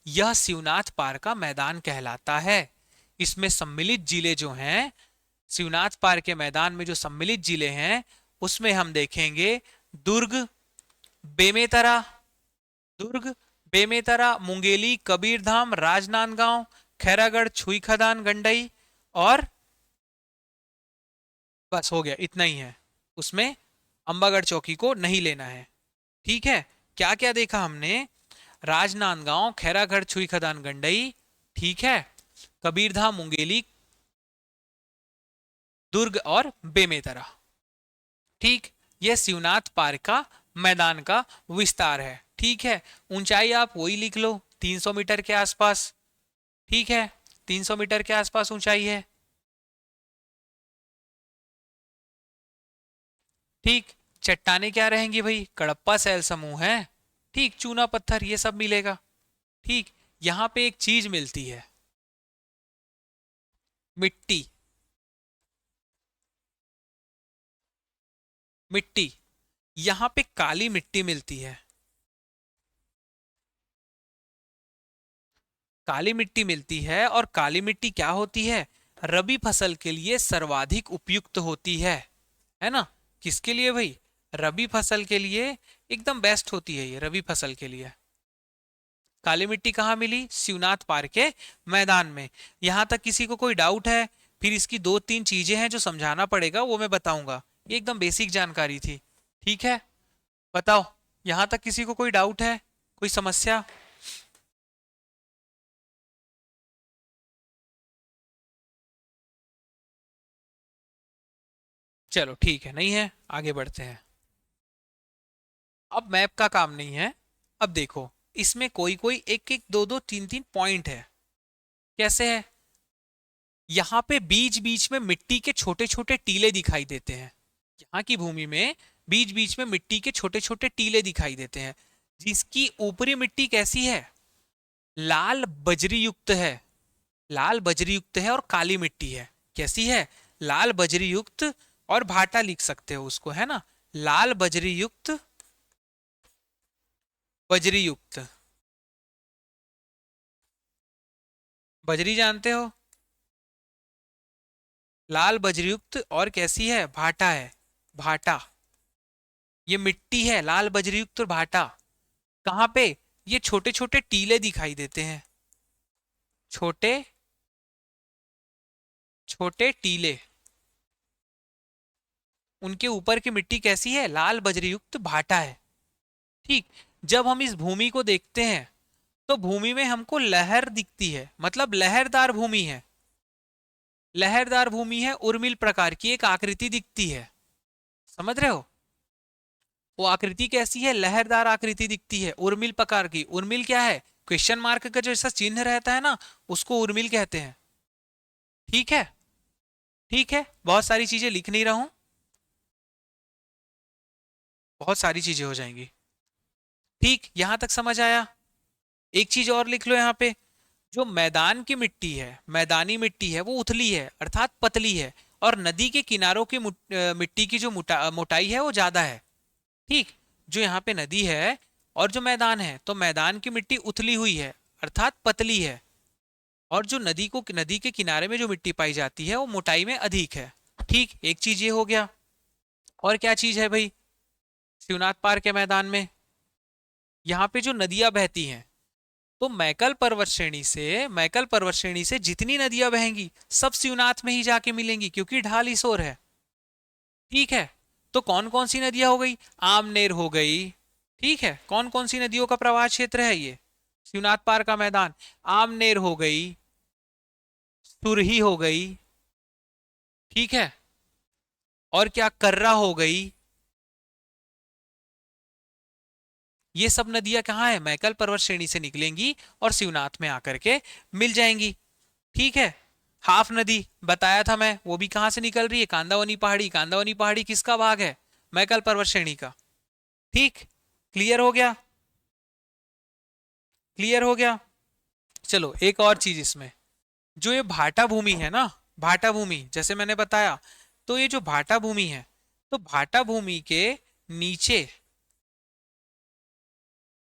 यह शिवनाथ पार का मैदान कहलाता है। इसमें सम्मिलित जिले जो हैं, शिवनाथ पार के मैदान में जो सम्मिलित जिले हैं, उसमें हम देखेंगे दुर्ग, बेमेतरा, दुर्ग, बेमेतरा, मुंगेली, कबीरधाम, राजनांदगांव, खैरागढ़, छुई खदान, गंडई, और बस हो गया, इतना ही है। उसमें अंबागढ़ चौकी को नहीं लेना है। ठीक है, क्या क्या देखा हमने? राजनांदगांव, खैरागढ़, छुई खदान, गंडई, ठीक है, कबीरधाम, मुंगेली, दुर्ग और बेमेतरा। ठीक, यह शिवनाथ पार्क का मैदान का विस्तार है। ठीक है, ऊंचाई आप वही लिख लो, 300 मीटर के आसपास। ठीक है, 300 मीटर के आसपास ऊंचाई है। ठीक, चट्टाने क्या रहेंगी भाई? कडप्पा सैल समूह है। ठीक, चूना पत्थर ये सब मिलेगा। ठीक, यहां पे एक चीज मिलती है, मिट्टी। मिट्टी, यहां पे काली मिट्टी मिलती है। काली मिट्टी मिलती है, और काली मिट्टी क्या होती है? रबी फसल के लिए सर्वाधिक उपयुक्त होती है ना? किसके लिए भाई? रबी फसल के लिए एकदम बेस्ट होती है ये, रबी फसल के लिए। काली मिट्टी कहाँ मिली? शिवनाथ पार्क के मैदान में। यहां तक किसी को कोई डाउट है? फिर इसकी दो तीन चीजें हैं जो समझाना पड़ेगा, वो मैं बताऊंगा। ये एकदम बेसिक जानकारी थी। ठीक है, बताओ, यहां तक किसी को कोई डाउट है, कोई समस्या? चलो ठीक है, नहीं है, आगे बढ़ते हैं। अब मैप का काम नहीं है। अब देखो, इसमें कोई कोई एक एक दो दो तीन तीन पॉइंट है। कैसे है? यहाँ पे बीच बीच में मिट्टी के छोटे छोटे टीले दिखाई देते हैं। यहाँ की भूमि में बीच बीच में मिट्टी के छोटे छोटे टीले दिखाई देते हैं, जिसकी ऊपरी मिट्टी कैसी है? लाल बजरी युक्त है। लाल बजरी युक्त है, और काली मिट्टी है। कैसी है? लाल बजरी युक्त, और भाटा लिख सकते हो उसको, है ना? लाल बजरी युक्त, बजरी युक्त। बजरी जानते हो? लाल बजरीयुक्त, और कैसी है? भाटा है। भाटा, ये मिट्टी है, लाल बजरीयुक्त और भाटा। कहाँ पे? ये छोटे छोटे टीले दिखाई देते हैं, छोटे छोटे टीले। उनके ऊपर की मिट्टी कैसी है? लाल बजरीयुक्त भाटा है। ठीक, जब हम इस भूमि को देखते हैं, तो भूमि में हमको लहर दिखती है, मतलब लहरदार भूमि है। लहरदार भूमि है, उर्मिल प्रकार की एक आकृति दिखती है। समझ रहे हो? वो आकृति कैसी है? लहरदार आकृति दिखती है, उर्मिल प्रकार की। उर्मिल क्या है? क्वेश्चन मार्क का जैसा चिन्ह रहता है ना, उसको उर्मिल कहते हैं। ठीक है, ठीक है, बहुत सारी चीजें लिख नहीं रहा हूं, बहुत सारी चीजें हो जाएंगी। ठीक, यहां तक समझ आया? एक चीज और लिख लो यहाँ पे, जो मैदान की मिट्टी है, मैदानी मिट्टी है, वो उथली है, अर्थात पतली है। और नदी के किनारों की मिट्टी की जो मोटाई है वो ज्यादा है। ठीक, जो यहाँ पे नदी है और जो मैदान है, तो मैदान की मिट्टी उथली हुई है, अर्थात पतली है। और जो नदी के किनारे में जो मिट्टी पाई जाती है, वो मोटाई में अधिक है। ठीक, एक चीज ये हो गया। और क्या चीज है भाई शिवनाथ पार्क के मैदान में? यहाँ पे जो नदियां बहती हैं, तो मैकल पर्वत श्रेणी से जितनी नदियां बहेंगी, सब शिवनाथ में ही जाके मिलेंगी, क्योंकि ढाल इस ओर है। ठीक है, तो कौन कौन सी नदियां हो गई? आमनेर हो गई। ठीक है, कौन कौन सी नदियों का प्रवाह क्षेत्र है ये? शिवनाथ पार्क का मैदान। आमनेर हो गई, सुरही हो गई, ठीक है, और क्या, कर्रा हो गई। ये सब नदियां कहाँ है? मैकल पर्वत श्रेणी से निकलेंगी और शिवनाथ में आकर के मिल जाएंगी। ठीक है, हाफ नदी बताया था मैं, वो भी कहाँ से निकल रही है, कांदावनी पहाड़ी। कांदावनी पहाड़ी किसका भाग है, मैकल पर्वत श्रेणी का। ठीक, क्लियर हो गया, क्लियर हो गया। चलो एक और चीज इसमें, जो ये भाटा भूमि है ना, भाटा भूमि जैसे मैंने बताया, तो ये जो भाटा भूमि है, तो भाटा भूमि के नीचे,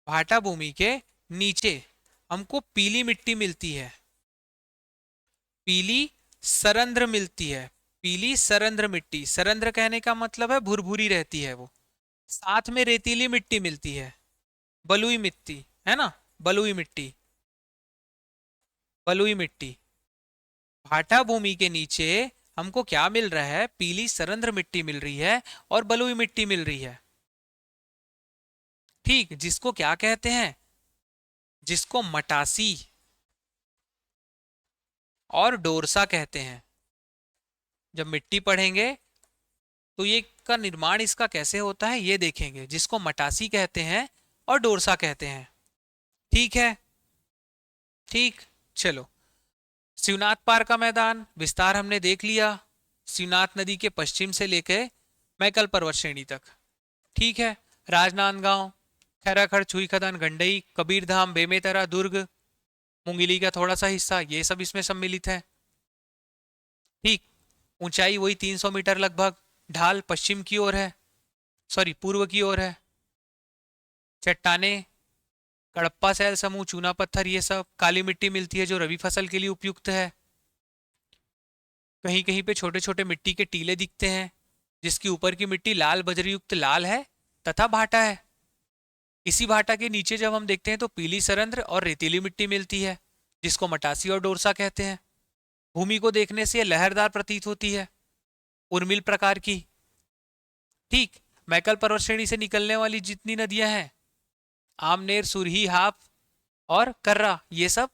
भाटा भूमि के नीचे हमको पीली मिट्टी मिलती है, पीली सरंध्र मिलती है, पीली सरंध्र मिट्टी। सरंध्र कहने का मतलब है भुरभुरी रहती है वो। साथ में रेतीली मिट्टी मिलती है, बलुई मिट्टी, है ना, बलुई मिट्टी, बलुई मिट्टी। भाटा भूमि के नीचे हमको क्या मिल रहा है, पीली सरंध्र मिट्टी मिल रही है और बलुई मिट्टी मिल रही है। ठीक, जिसको क्या कहते हैं, जिसको मटासी और डोरसा कहते हैं। जब मिट्टी पढ़ेंगे तो ये का निर्माण इसका कैसे होता है ये देखेंगे, जिसको मटासी कहते हैं और डोरसा कहते हैं। ठीक है, ठीक। चलो, शिवनाथ पार का मैदान विस्तार हमने देख लिया, शिवनाथ नदी के पश्चिम से लेकर मैकल पर्वत श्रेणी तक। ठीक है, राजनांदगांव, खैराखड़, छुई खदान, गंडई, कबीरधाम, बेमेतरा, दुर्ग, मुंगिली का थोड़ा सा हिस्सा, ये सब इसमें सम्मिलित है। ठीक, ऊंचाई वही 300 मीटर लगभग, ढाल पश्चिम की ओर है, सॉरी पूर्व की ओर है, चट्टाने, कड़प्पा सैल समूह, चूना पत्थर, ये सब काली मिट्टी मिलती है जो रबी फसल के लिए उपयुक्त है। कहीं कहीं पे छोटे छोटे मिट्टी के टीले दिखते हैं, जिसकी ऊपर की मिट्टी लाल बजरी युक्त लाल है तथा भाटा है। इसी भाटा के नीचे जब हम देखते हैं तो पीली सरंध्र और रेतीली मिट्टी मिलती है, जिसको मटासी और डोरसा कहते हैं। भूमि को देखने से यह लहरदार प्रतीत होती है, उर्मिल प्रकार की। ठीक, मैकल पर्वत श्रेणी से निकलने वाली जितनी नदियां हैं, आमनेर, सुरही, हाप और कर्रा, ये सब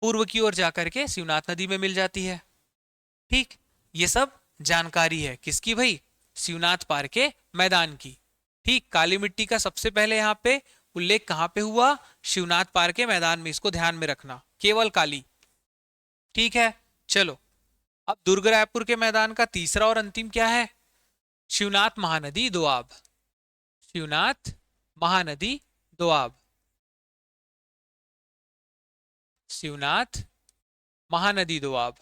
पूर्व की ओर जाकर के शिवनाथ नदी में मिल जाती है। ठीक, ये सब जानकारी है किसकी भाई, शिवनाथ पार के मैदान की। ठीक, काली मिट्टी का सबसे पहले यहाँ पे उल्लेख कहाँ पे हुआ, शिवनाथ पार के मैदान में, इसको ध्यान में रखना, केवल काली। ठीक है, चलो अब दुर्ग रायपुर के मैदान का तीसरा और अंतिम क्या है, शिवनाथ महानदी दोआब, शिवनाथ महानदी दोआब, शिवनाथ महानदी दोआब।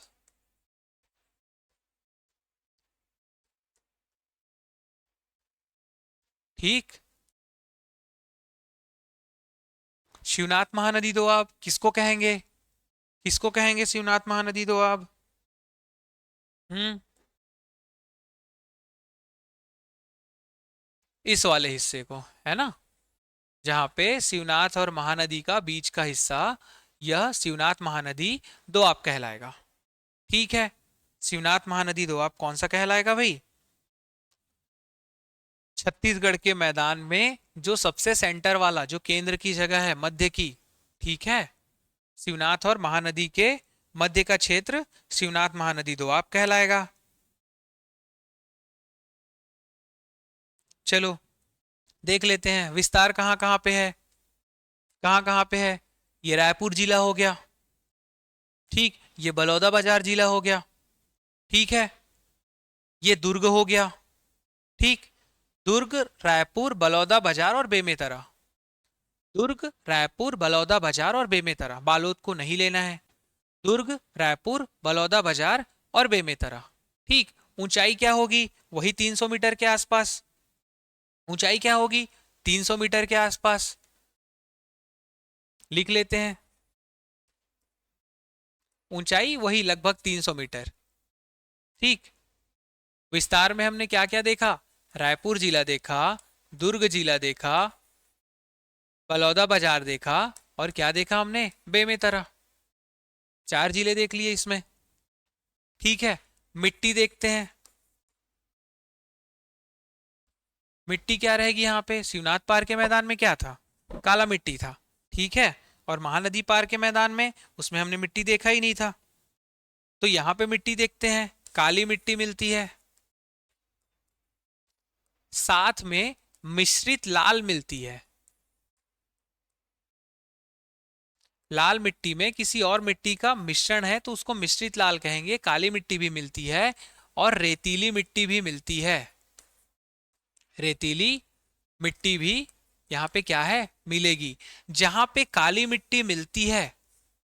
ठीक, शिवनाथ महानदी दोआब किसको कहेंगे, किसको कहेंगे शिवनाथ महानदी दोआब। हम्म, इस वाले हिस्से को, है ना, जहां पे शिवनाथ और महानदी का बीच का हिस्सा, यह शिवनाथ महानदी दोआब कहलाएगा। ठीक है, शिवनाथ महानदी दोआब कौन सा कहलाएगा भाई, छत्तीसगढ़ के मैदान में जो सबसे सेंटर वाला, जो केंद्र की जगह है, मध्य की। ठीक है, शिवनाथ और महानदी के मध्य का क्षेत्र शिवनाथ महानदी दोआब कहलाएगा। चलो देख लेते हैं विस्तार कहाँ कहाँ पे है, कहाँ कहाँ पे है। ये रायपुर जिला हो गया, ठीक, ये बलौदा बाजार जिला हो गया, ठीक है, ये दुर्ग हो गया, ठीक, दुर्ग, रायपुर, बलौदा बाजार और बेमेतरा, दुर्ग, रायपुर, बलौदा बाजार और बेमेतरा, बालोद को नहीं लेना है। दुर्ग, रायपुर, बलौदा बाजार और बेमेतरा। ठीक, ऊंचाई क्या होगी, वही 300 मीटर के आसपास, ऊंचाई क्या होगी, 300 मीटर के आसपास, लिख लेते हैं, ऊंचाई वही लगभग 300 मीटर। ठीक, विस्तार में हमने क्या क्या देखा, रायपुर जिला देखा, दुर्ग जिला देखा, बलौदा बाजार देखा, और क्या देखा हमने, बेमेतरा। 4 जिले देख लिए इसमें। ठीक है, मिट्टी देखते हैं, मिट्टी क्या रहेगी यहाँ पे, शिवनाथ पार के मैदान में क्या था, काला मिट्टी था। ठीक है, और महानदी पार के मैदान में, उसमें हमने मिट्टी देखा ही नहीं था, तो यहाँ पे मिट्टी देखते हैं, काली मिट्टी मिलती है, साथ में मिश्रित लाल मिलती है, लाल मिट्टी में किसी और मिट्टी का मिश्रण है तो उसको मिश्रित लाल कहेंगे। काली मिट्टी भी मिलती है और रेतीली मिट्टी भी मिलती है। रेतीली मिट्टी भी यहाँ पे क्या है, मिलेगी। जहां पे काली मिट्टी मिलती है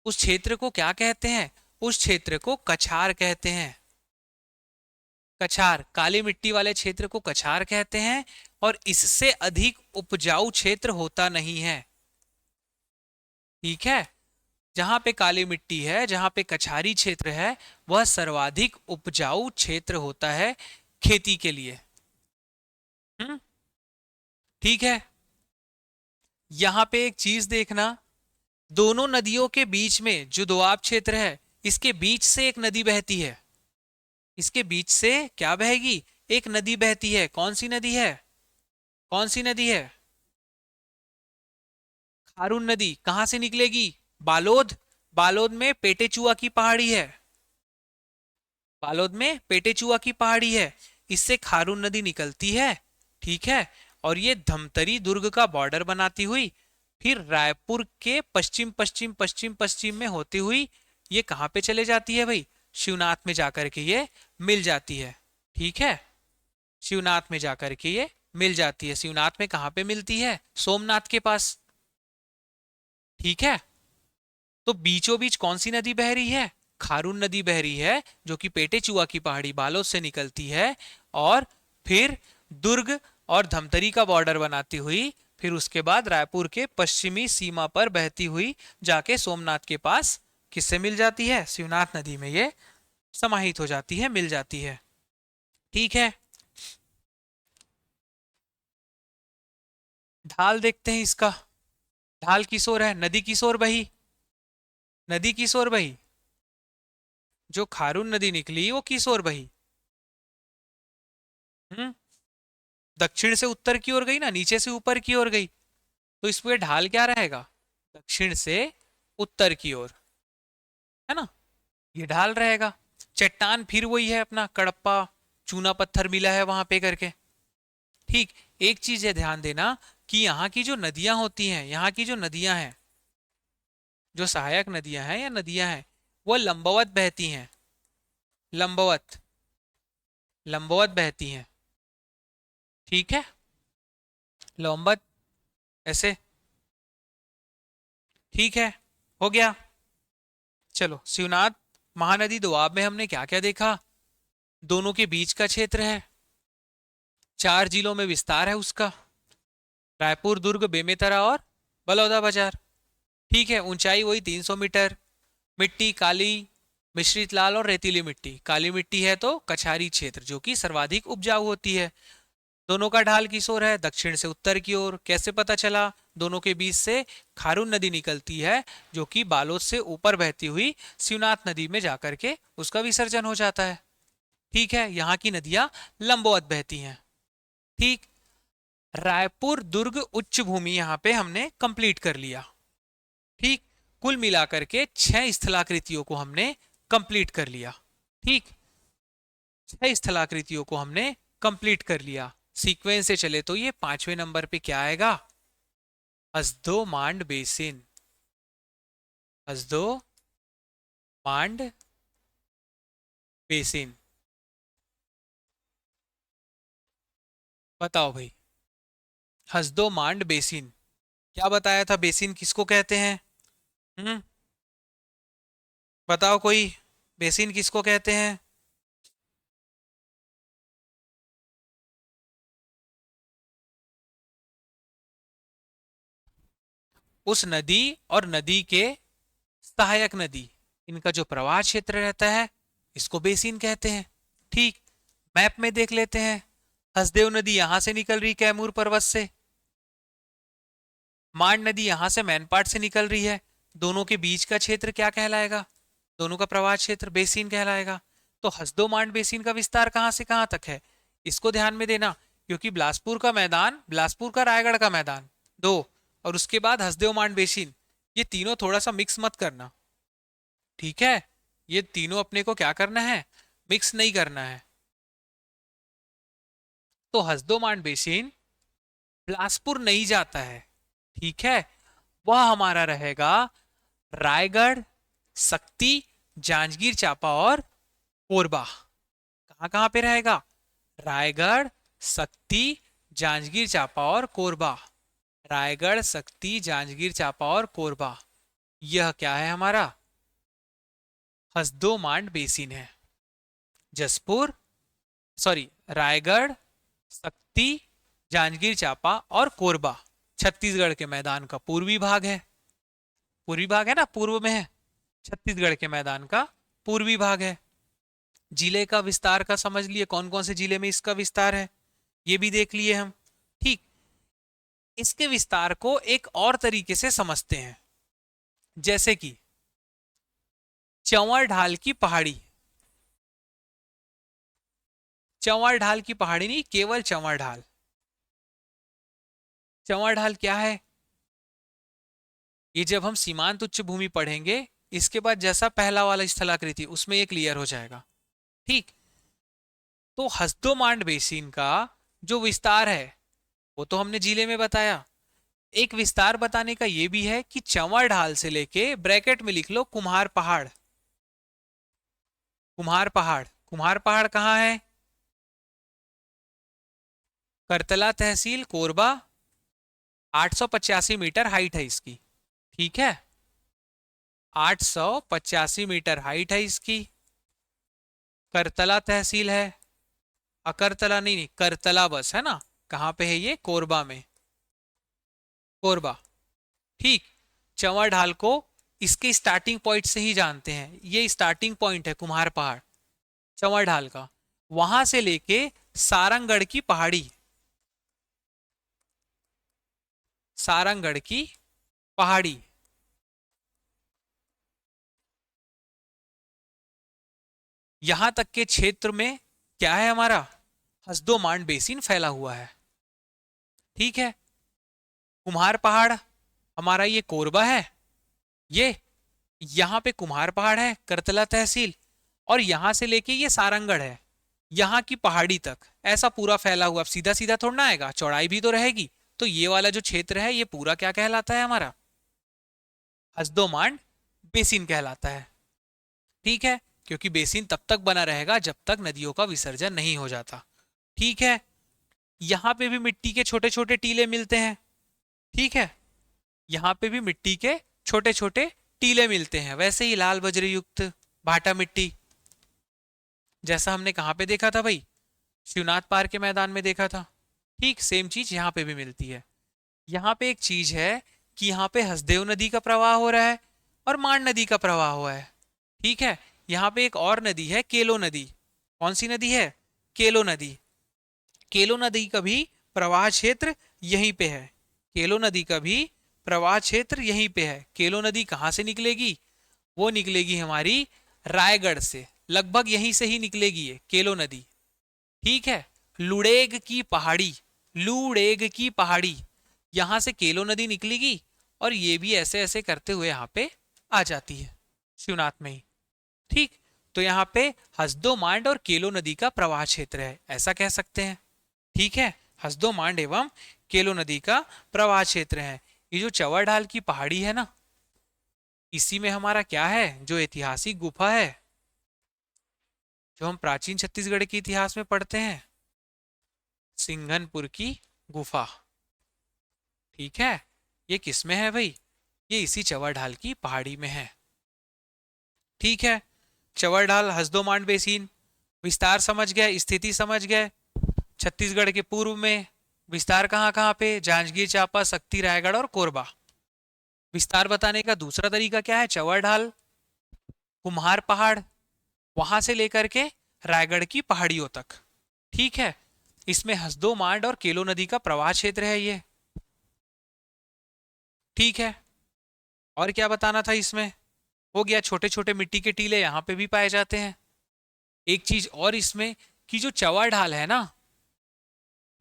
उस क्षेत्र को क्या कहते हैं, उस क्षेत्र को कछार कहते हैं। कछार, काली मिट्टी वाले क्षेत्र को कछार कहते हैं और इससे अधिक उपजाऊ क्षेत्र होता नहीं है। ठीक है, जहां पे काली मिट्टी है, जहां पे कछारी क्षेत्र है, वह सर्वाधिक उपजाऊ क्षेत्र होता है खेती के लिए। हम्म, ठीक है। यहां पे एक चीज देखना, दोनों नदियों के बीच में जो दोआब क्षेत्र है, इसके बीच से एक नदी बहती है। इसके बीच से क्या बहेगी, एक नदी बहती है। कौन सी नदी है, कौन सी नदी है, खारून नदी। कहां से निकलेगी, बालोद। बालोद में पेटेचुआ की पहाड़ी है, बालोद में पेटेचुआ की पहाड़ी है, इससे खारून नदी निकलती है। ठीक है, और ये धमतरी दुर्ग का बॉर्डर बनाती हुई फिर रायपुर के पश्चिम पश्चिम पश्चिम पश्चिम में होती हुई ये कहां पे चले जाती है भाई, शिवनाथ में जाकर के ये मिल जाती है। ठीक है, शिवनाथ में जाकर के ये मिल जाती है। शिवनाथ में कहां पे मिलती है, सोमनाथ के पास। ठीक है, तो बीचों बीच कौन सी नदी बह रही है, खारून नदी बह रही है, जो कि पेटेचुआ की पहाड़ी बालोद से निकलती है और फिर दुर्ग और धमतरी का बॉर्डर बनाती हुई फिर उसके बाद रायपुर के पश्चिमी सीमा पर बहती हुई जाके सोमनाथ के पास किससे मिल जाती है, शिवनाथ नदी में ये समाहित हो जाती है, मिल जाती है। ठीक है, ढाल देखते हैं इसका। ढाल किस ओर है, नदी किस ओर बही, नदी किस ओर बही, जो खारून नदी निकली वो किस ओर बही, हम्म, दक्षिण से उत्तर की ओर गई ना, नीचे से ऊपर की ओर गई। तो इस पे ढाल क्या रहेगा, दक्षिण से उत्तर की ओर, है ना, ये ढाल रहेगा। चट्टान फिर वही है अपना कड़प्पा, चूना पत्थर मिला है वहां पे करके। ठीक, एक चीज है ध्यान देना कि यहाँ की जो नदियां होती हैं, यहाँ की जो नदियां हैं, जो सहायक नदियां हैं या नदियां हैं, वो लंबवत बहती हैं, लंबवत, लंबवत बहती हैं। ठीक है, लंबवत ऐसे। ठीक है, हो गया। चलो, शिवनाथ महानदी दोआब में हमने क्या क्या देखा, दोनों के बीच का क्षेत्र है, 4 जिलों में विस्तार है उसका, रायपुर, दुर्ग, बेमेतरा और बलौदा बाजार। ठीक है, ऊंचाई वही 300 मीटर। मिट्टी काली, मिश्रित लाल और रेतीली मिट्टी। काली मिट्टी है तो कछारी क्षेत्र जो कि सर्वाधिक उपजाऊ होती है। दोनों का ढाल किस ओर है, दक्षिण से उत्तर की ओर। कैसे पता चला, दोनों के बीच से खारून नदी निकलती है जो कि बालोद से ऊपर बहती हुई शिवनाथ नदी में जाकर के उसका विसर्जन हो जाता है। ठीक है, यहाँ की नदियां लंबवत बहती हैं। ठीक, रायपुर दुर्ग उच्च भूमि यहाँ पे हमने कंप्लीट कर लिया। ठीक, कुल मिलाकर के 6 स्थलाकृतियों को हमने कंप्लीट कर लिया। ठीक, 6 स्थलाकृतियों को हमने कंप्लीट कर लिया। सीक्वेंस से चले तो ये 5वें नंबर पे क्या आएगा, हसदो मांड बेसिन, हसदो मांड बेसिन। बताओ भाई, हसदो मांड बेसिन, क्या बताया था, बेसिन किसको कहते हैं, हम्म, बताओ कोई, बेसिन किसको कहते हैं। उस नदी और नदी के सहायक नदी, इनका जो प्रवाह क्षेत्र रहता है इसको बेसिन कहते हैं। ठीक, मैप में देख लेते हैं, हसदेव नदी यहां से निकल रही कैमूर पर्वत से, मांड नदी यहां से मैनपाट से निकल रही है, दोनों के बीच का क्षेत्र क्या कहलाएगा, दोनों का प्रवाह क्षेत्र बेसिन कहलाएगा। तो हसदो मांड बेसिन का विस्तार कहां से कहां तक है, इसको ध्यान में देना, क्योंकि बिलासपुर का मैदान, बिलासपुर का रायगढ़ का मैदान दो, और उसके बाद हसदेव मांड बेसिन, ये तीनों थोड़ा सा मिक्स मत करना। ठीक है, ये तीनों अपने को क्या करना है, मिक्स नहीं करना है। तो हसदो मांड बेसिन बिलासपुर नहीं जाता है। ठीक है, वह हमारा रहेगा रायगढ़, सक्ती, जांजगीर चांपा और कोरबा। कहाँ कहाँ पे रहेगा? रायगढ़, सक्ती, जांजगीर चांपा और कोरबा। रायगढ़, सक्ती, जांजगीर चांपा और कोरबा। यह क्या है हमारा? हसदोमांड बेसिन है। जसपुर, सॉरी, रायगढ़, सक्ती, जांजगीर चांपा और कोरबा छत्तीसगढ़ के मैदान का पूर्वी भाग है। पूर्वी भाग है ना, पूर्व में है। छत्तीसगढ़ के मैदान का पूर्वी भाग है। जिले का विस्तार का समझ लिए, कौन कौन से जिले में इसका विस्तार है ये भी देख लिए हम। ठीक, इसके विस्तार को एक और तरीके से समझते हैं, जैसे कि चंवर ढाल की पहाड़ी। चंवर ढाल की पहाड़ी नहीं, केवल चंवर ढाल। चंवर ढाल क्या है? ये जब हम सीमांत उच्च भूमि पढ़ेंगे, इसके बाद जैसा पहला वाला स्थलाकृति उसमें ये क्लियर हो जाएगा। ठीक, तो हसदोमांड बेसिन का जो विस्तार है वो तो हमने जिले में बताया। एक विस्तार बताने का ये भी है कि चंवर ढाल से लेके ब्रैकेट में लिख लो कुम्हार पहाड़। कुम्हार पहाड़, कुम्हार पहाड़ कहाँ है? करतला तहसील, कोरबा। 885 मीटर हाइट है इसकी। ठीक है, 885 मीटर हाइट है इसकी। करतला तहसील है, अकरतला नहीं, नहीं करतला बस है ना। कहाँ पे है ये? कोरबा में, कोरबा। ठीक, चंवर ढाल को इसके स्टार्टिंग पॉइंट से ही जानते हैं। ये स्टार्टिंग पॉइंट है कुम्हार पहाड़ चंवर ढाल का। वहां से लेके सारंगगढ़ की पहाड़ी, सारंगगढ़ की पहाड़ी, यहां तक के क्षेत्र में क्या है हमारा? हसदोमांड बेसिन फैला हुआ है। ठीक है, कुम्हार पहाड़ हमारा ये कोरबा है। ये यहाँ पे कुम्हार पहाड़ है, करतला तहसील, और यहां से लेके ये सारंगगढ़ है, यहाँ की पहाड़ी तक ऐसा पूरा फैला हुआ। अब सीधा सीधा थोड़ा ना आएगा, चौड़ाई भी तो रहेगी। तो ये वाला जो क्षेत्र है ये पूरा क्या कहलाता है हमारा? हसदोमांड बेसिन कहलाता है। ठीक है, क्योंकि बेसिन तब तक बना रहेगा जब तक नदियों का विसर्जन नहीं हो जाता। ठीक है, यहाँ पे भी मिट्टी के छोटे छोटे टीले मिलते हैं। ठीक है, यहाँ पे भी मिट्टी के छोटे छोटे टीले मिलते हैं, वैसे ही लाल बजरी युक्त भाटा मिट्टी, जैसा हमने कहाँ पे देखा था भाई? शिवनाथ पार्क के मैदान में देखा था। ठीक सेम चीज यहाँ पे भी मिलती है। यहाँ पे एक चीज है कि यहाँ पे हसदेव नदी का प्रवाह हो रहा है और मान नदी का प्रवाह हुआ है। ठीक है, यहाँ पे एक और नदी है, केलो नदी। कौन सी नदी है? केलो नदी। केलो नदी का भी प्रवाह क्षेत्र यहीं पे है। केलो नदी का भी प्रवाह क्षेत्र यहीं पे है। केलो नदी कहाँ से निकलेगी? वो निकलेगी हमारी रायगढ़ से, लगभग यहीं से ही निकलेगी ये केलो नदी। ठीक है, लुड़ेग की पहाड़ी, लुड़ेग की पहाड़ी, यहां से केलो नदी निकलेगी और ये भी ऐसे ऐसे करते हुए यहाँ पे आ जाती है शिवनाथ में ही। ठीक, तो यहाँ पे हसदो मांड और केलो नदी का प्रवाह क्षेत्र है, ऐसा कह सकते हैं। ठीक है, हसदो मांड एवं केलो नदी का प्रवाह क्षेत्र है। ये जो चंवर ढाल की पहाड़ी है ना, इसी में हमारा क्या है? जो ऐतिहासिक गुफा है, जो हम प्राचीन छत्तीसगढ़ के इतिहास में पढ़ते हैं, सिंघनपुर की गुफा। ठीक है, ये किस में है भाई? ये इसी चंवर ढाल की पहाड़ी में है। ठीक है, चंवर ढाल, हसदोमांड बेसिन, विस्तार समझ गए, स्थिति समझ गए। छत्तीसगढ़ के पूर्व में विस्तार कहाँ कहाँ पे? जांजगीर चांपा, सक्ती, रायगढ़ और कोरबा। विस्तार बताने का दूसरा तरीका क्या है? चंवर ढाल, कुम्हार पहाड़, वहां से लेकर के रायगढ़ की पहाड़ियों तक। ठीक है, इसमें हसदो मांड और केलो नदी का प्रवाह क्षेत्र है ये। ठीक है, और क्या बताना था इसमें? हो गया, छोटे छोटे मिट्टी के टीले यहाँ पे भी पाए जाते हैं। एक चीज और इसमें कि जो चंवर ढाल है ना,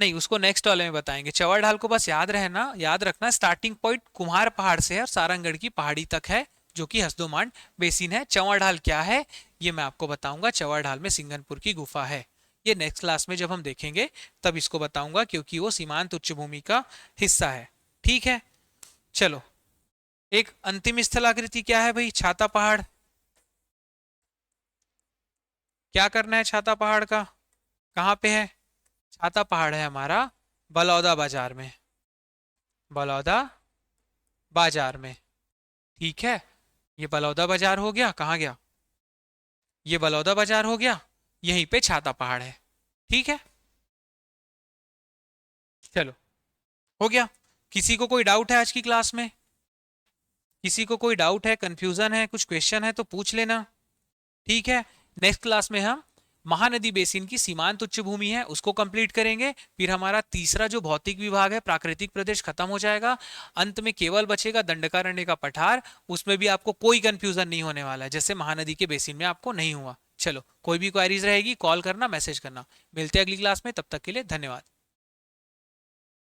नहीं उसको नेक्स्ट वाले में बताएंगे। चंवर ढाल को बस याद रखना स्टार्टिंग पॉइंट कुम्हार पहाड़ से है और सारंगगढ़ की पहाड़ी तक है, जो कि हसदोमांड बेसिन है। चंवर ढाल क्या है ये मैं आपको बताऊंगा। चंवर ढाल में सिंघनपुर की गुफा है, ये नेक्स्ट क्लास में जब हम देखेंगे तब इसको बताऊंगा, क्योंकि वो सीमांत उच्च भूमि का हिस्सा है। ठीक है, चलो एक अंतिम स्थलाकृति क्या है भाई? छाता पहाड़। क्या करना है छाता पहाड़ का? कहाँ पे है? छाता पहाड़ है हमारा बलौदा बाजार में। बलौदा बाजार में। ठीक है, ये बलौदा बाजार हो गया। कहाँ गया? ये बलौदा बाजार हो गया, यहीं पे छाता पहाड़ है। ठीक है, चलो हो गया। किसी को कोई डाउट है आज की क्लास में? किसी को कोई डाउट है, कंफ्यूजन है, कुछ क्वेश्चन है तो पूछ लेना। ठीक है, नेक्स्ट क्लास में हम महानदी बेसिन की सीमांत उच्च भूमि है उसको कंप्लीट करेंगे। फिर हमारा तीसरा जो भौतिक विभाग है प्राकृतिक प्रदेश खत्म हो जाएगा। अंत में केवल बचेगा दंडकारण्य का पठार। उसमें भी आपको कोई कंफ्यूजन नहीं होने वाला है, जैसे महानदी के बेसिन में आपको नहीं हुआ। चलो, कोई भी क्वेरीज रहेगी कॉल करना, मैसेज करना। मिलते हैं अगली क्लास में, तब तक के लिए धन्यवाद।